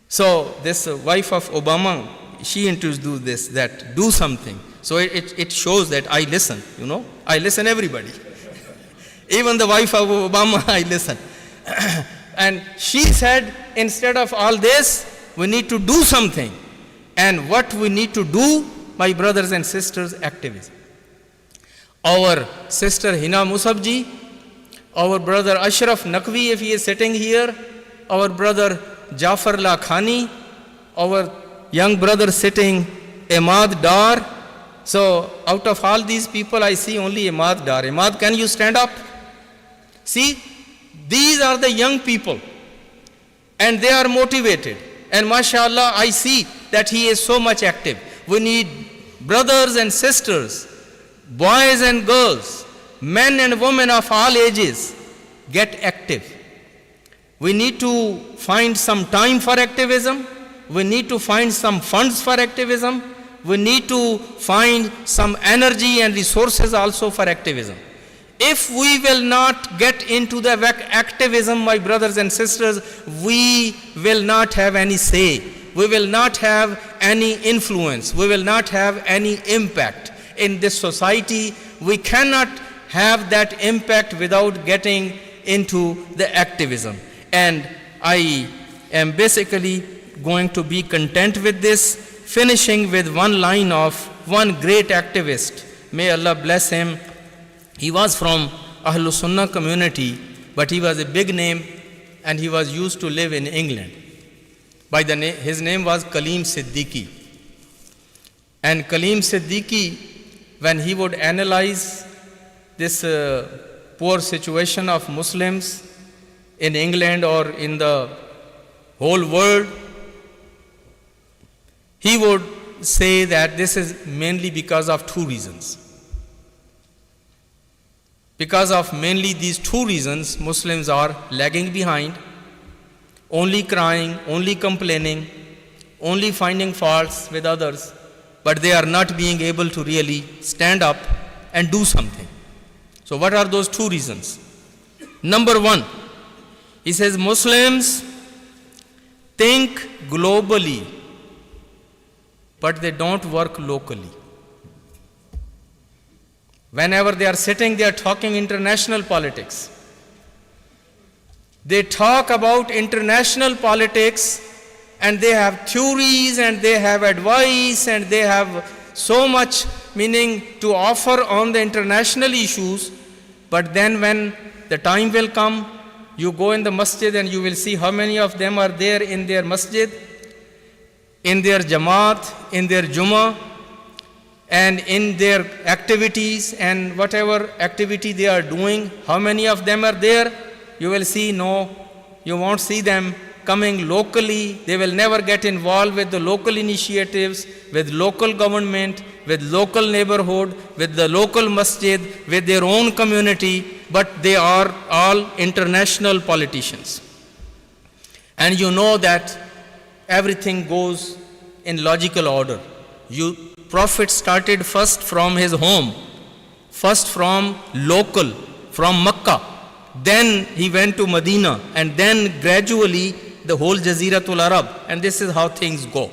So this wife of Obama, she introduced this, that do something. So it shows that I listen, I listen everybody. Even the wife of Obama, I listen. And she said, instead of all this, we need to do something. And what we need to do, my brothers and sisters, activism. Our sister Hina Musabji, our brother Ashraf Naqvi, if he is sitting here, our brother Jafar Lakhani, our young brother sitting, Ahmad Dar. So out of all these people, I see only Ahmad Dar. Ahmad, can you stand up? See, these are the young people, and they are motivated. And mashallah, I see that he is so much active. We need brothers and sisters, boys and girls, men and women of all ages, get active. We need to find some time for activism. We need to find some funds for activism. We need to find some energy and resources also for activism. If we will not get into the activism, my brothers and sisters, we will not have any say. We will not have any influence. We will not have any impact in this society. We cannot have that impact without getting into the activism. And I am basically going to be content with this, finishing with one line of one great activist. May Allah bless him. He was from Ahlul Sunnah community, but he was a big name, and he was used to live in England. His name was Kaleem Siddiqui. And Kaleem Siddiqui, when he would analyze this poor situation of Muslims in England or in the whole world, he would say that this is mainly because of 2 reasons. Because of mainly these 2 reasons, Muslims are lagging behind, only crying, only complaining, only finding faults with others, but they are not being able to really stand up and do something. So what are those 2 reasons? Number 1, he says Muslims think globally, but they don't work locally. Whenever they are sitting, they are talking international politics. They talk about international politics, and they have theories, and they have advice, and they have so much, meaning to offer on the international issues, but then when the time will come, you go in the masjid and you will see how many of them are there in their masjid, in their jamaat, in their Jummah, and in their activities and whatever activity they are doing, how many of them are there? You will see no, you won't see them coming locally. They will never get involved with the local initiatives, with local government, with local neighborhood, with the local masjid, with their own community, but they are all international politicians. And you know that everything goes in logical order. Prophet started first from his home, first from local, from Makkah. Then he went to Medina, and then gradually the whole Jaziratul Arab. And this is how things go.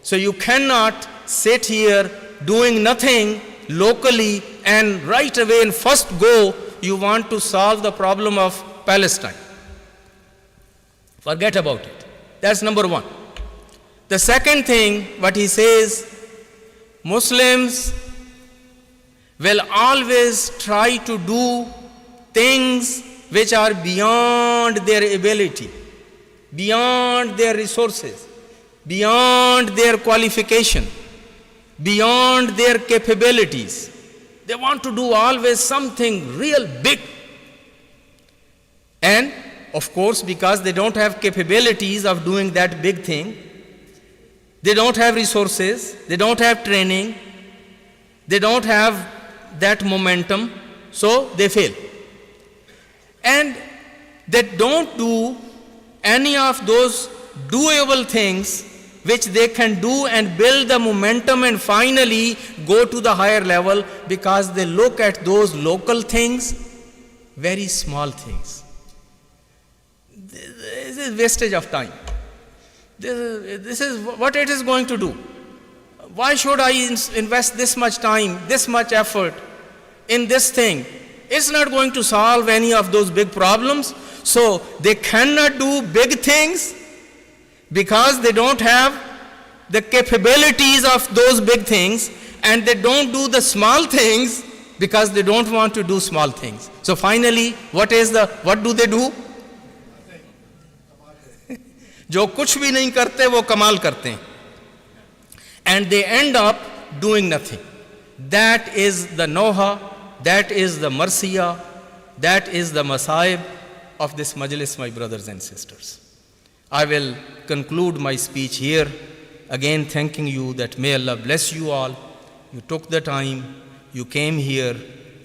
So you cannot sit here doing nothing locally and right away in first go you want to solve the problem of Palestine. Forget about it. That's number one. The second thing, what he says, Muslims will always try to do things which are beyond their ability, beyond their resources, beyond their qualification, beyond their capabilities. They want to do always something real big. And of course, because they don't have capabilities of doing that big thing, they don't have resources, they don't have training, they don't have that momentum, so they fail. And they don't do any of those doable things which they can do and build the momentum and finally go to the higher level, because they look at those local things, very small things. This is wastage of time. This is what it is going to do. Why should I invest this much time, this much effort in this thing? It's not going to solve any of those big problems. So they cannot do big things because they don't have the capabilities of those big things, and they don't do the small things because they don't want to do small things. So finally, what do they do? जो कुछ भी नहीं करते वो कमाल करते हैं. And they end up doing nothing. That is the Noha, that is the Marsiya, that is the Masaib of this Majlis, my brothers and sisters. I will conclude my speech here, again thanking you that may Allah bless you all. You took the time, you came here,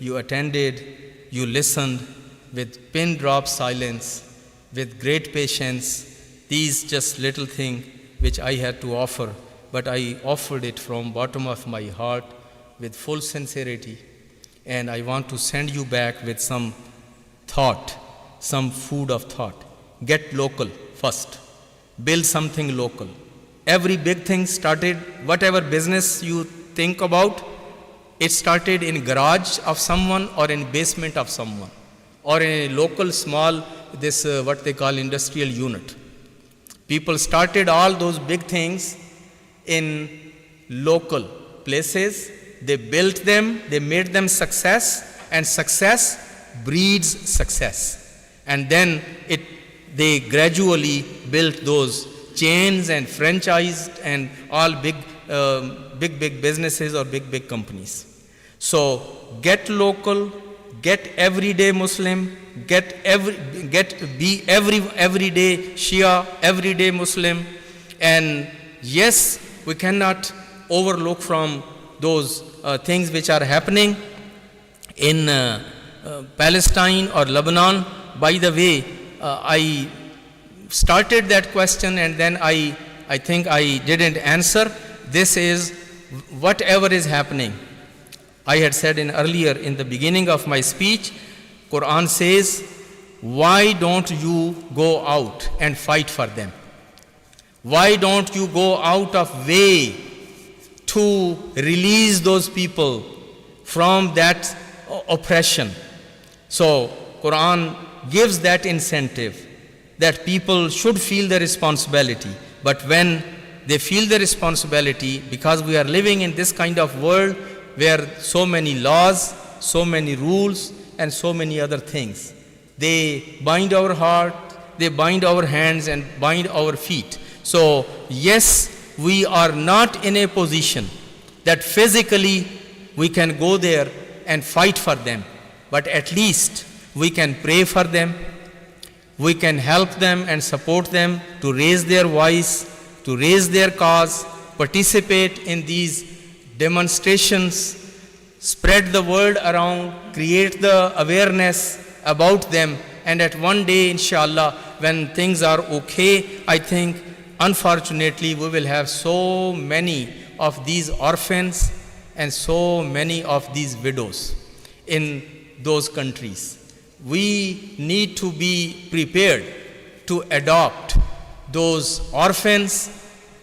you attended, you listened with pin drop silence, with great patience. These just little thing which I had to offer, but I offered it from bottom of my heart with full sincerity. And I want to send you back with some thought, some food of thought. Get local first. Build something local. Every big thing started, whatever business you think about, it started in garage of someone or in basement of someone or in a local small, what they call industrial unit. People started all those big things in local places. They built them, they made them success, and success breeds success. And then they gradually built those chains and franchised and all big businesses or big companies. So get local, get everyday Muslim, be everyday Shia, everyday Muslim. And yes, we cannot overlook from those things which are happening in Palestine or Lebanon. By the way, I started that question and then I think I didn't answer. This is whatever is happening. I had said earlier in the beginning of my speech, Quran says, why don't you go out and fight for them? Why don't you go out of way to release those people from that oppression? So Quran gives that incentive that people should feel the responsibility. But when they feel the responsibility, because we are living in this kind of world where so many laws, so many rules, and so many other things. They bind our heart, they bind our hands and bind our feet. So yes, we are not in a position that physically we can go there and fight for them, but at least we can pray for them, we can help them and support them to raise their voice, to raise their cause, participate in these demonstrations, spread the word around, create the awareness about them, and at one day, inshallah, when things are okay, I think, unfortunately, we will have so many of these orphans and so many of these widows in those countries. We need to be prepared to adopt those orphans.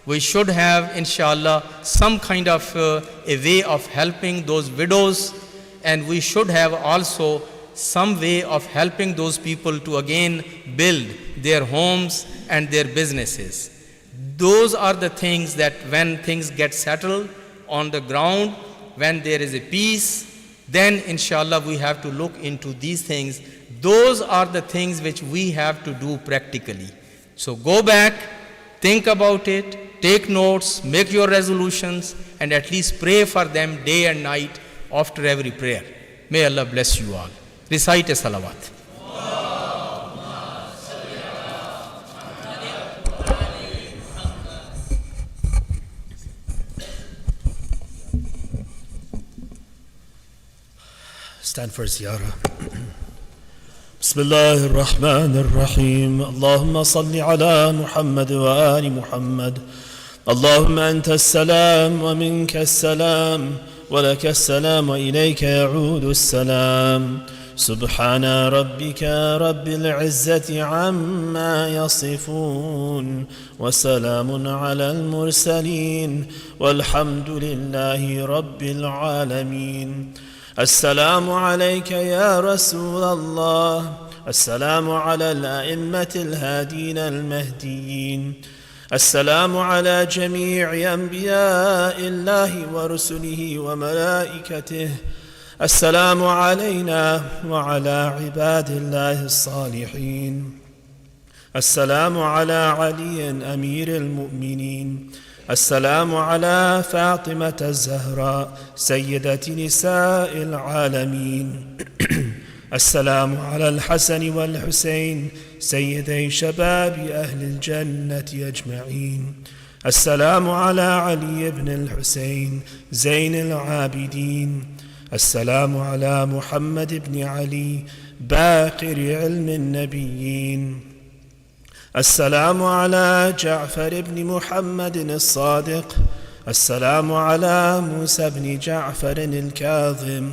We should have, inshallah, some kind of a way of helping those widows, and we should have also some way of helping those people to again build their homes and their businesses. Those are the things that when things get settled on the ground, when there is a peace, then inshallah we have to look into these things. Those are the things which we have to do practically. So go back, think about it, take notes, make your resolutions, and at least pray for them day and night after every prayer. May Allah bless you all. Recite a salawat. Stand for ziyarah. بسم الله الرحمن الرحيم اللهم صل على محمد وآل محمد اللهم أنت السلام ومنك السلام ولك السلام وإليك يعود السلام سبحان ربك رب العزة عما يصفون وسلام على المرسلين والحمد لله رب العالمين. السلام عليك يا رسول الله، السلام على الأئمة الهادين المهديين، السلام على جميع أنبياء الله ورسله وملائكته، السلام علينا وعلى عباد الله الصالحين، السلام على علي أمير المؤمنين، السلام على فاطمة الزهراء سيدة نساء العالمين، السلام على الحسن والحسين سيدي شباب أهل الجنة أجمعين، السلام على علي بن الحسين زين العابدين، السلام على محمد بن علي باقر علم النبيين، السلام على جعفر بن محمد الصادق، السلام على موسى بن جعفر الكاظم،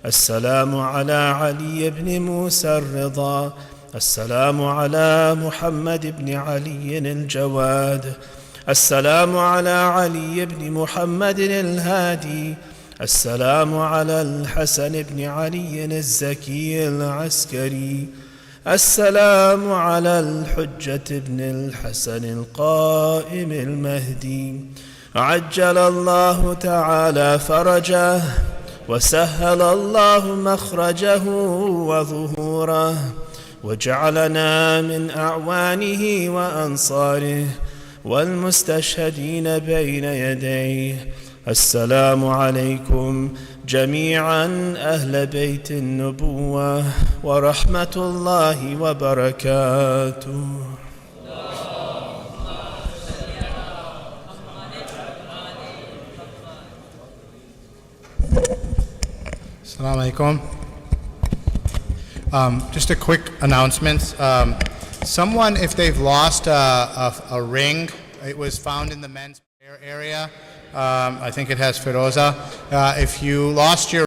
السلام على علي بن موسى الرضا، السلام على محمد بن علي الجواد، السلام على علي بن محمد الهادي، السلام على الحسن بن علي الزكي العسكري، السلام على الحجة بن الحسن القائم المهدي، عجل الله تعالى فرجه وسهل الله مخرجه وظهوره وجعلنا من أعوانه وأنصاره والمستشهدين بين يديه. السلام عليكم جميعا أهل بيت النبوة ورحمة الله وبركاته. Assalamu alaikum. Just a quick announcement. Someone, if they've lost a ring, it was found in the men's prayer area. I think it has Firoza. If you lost your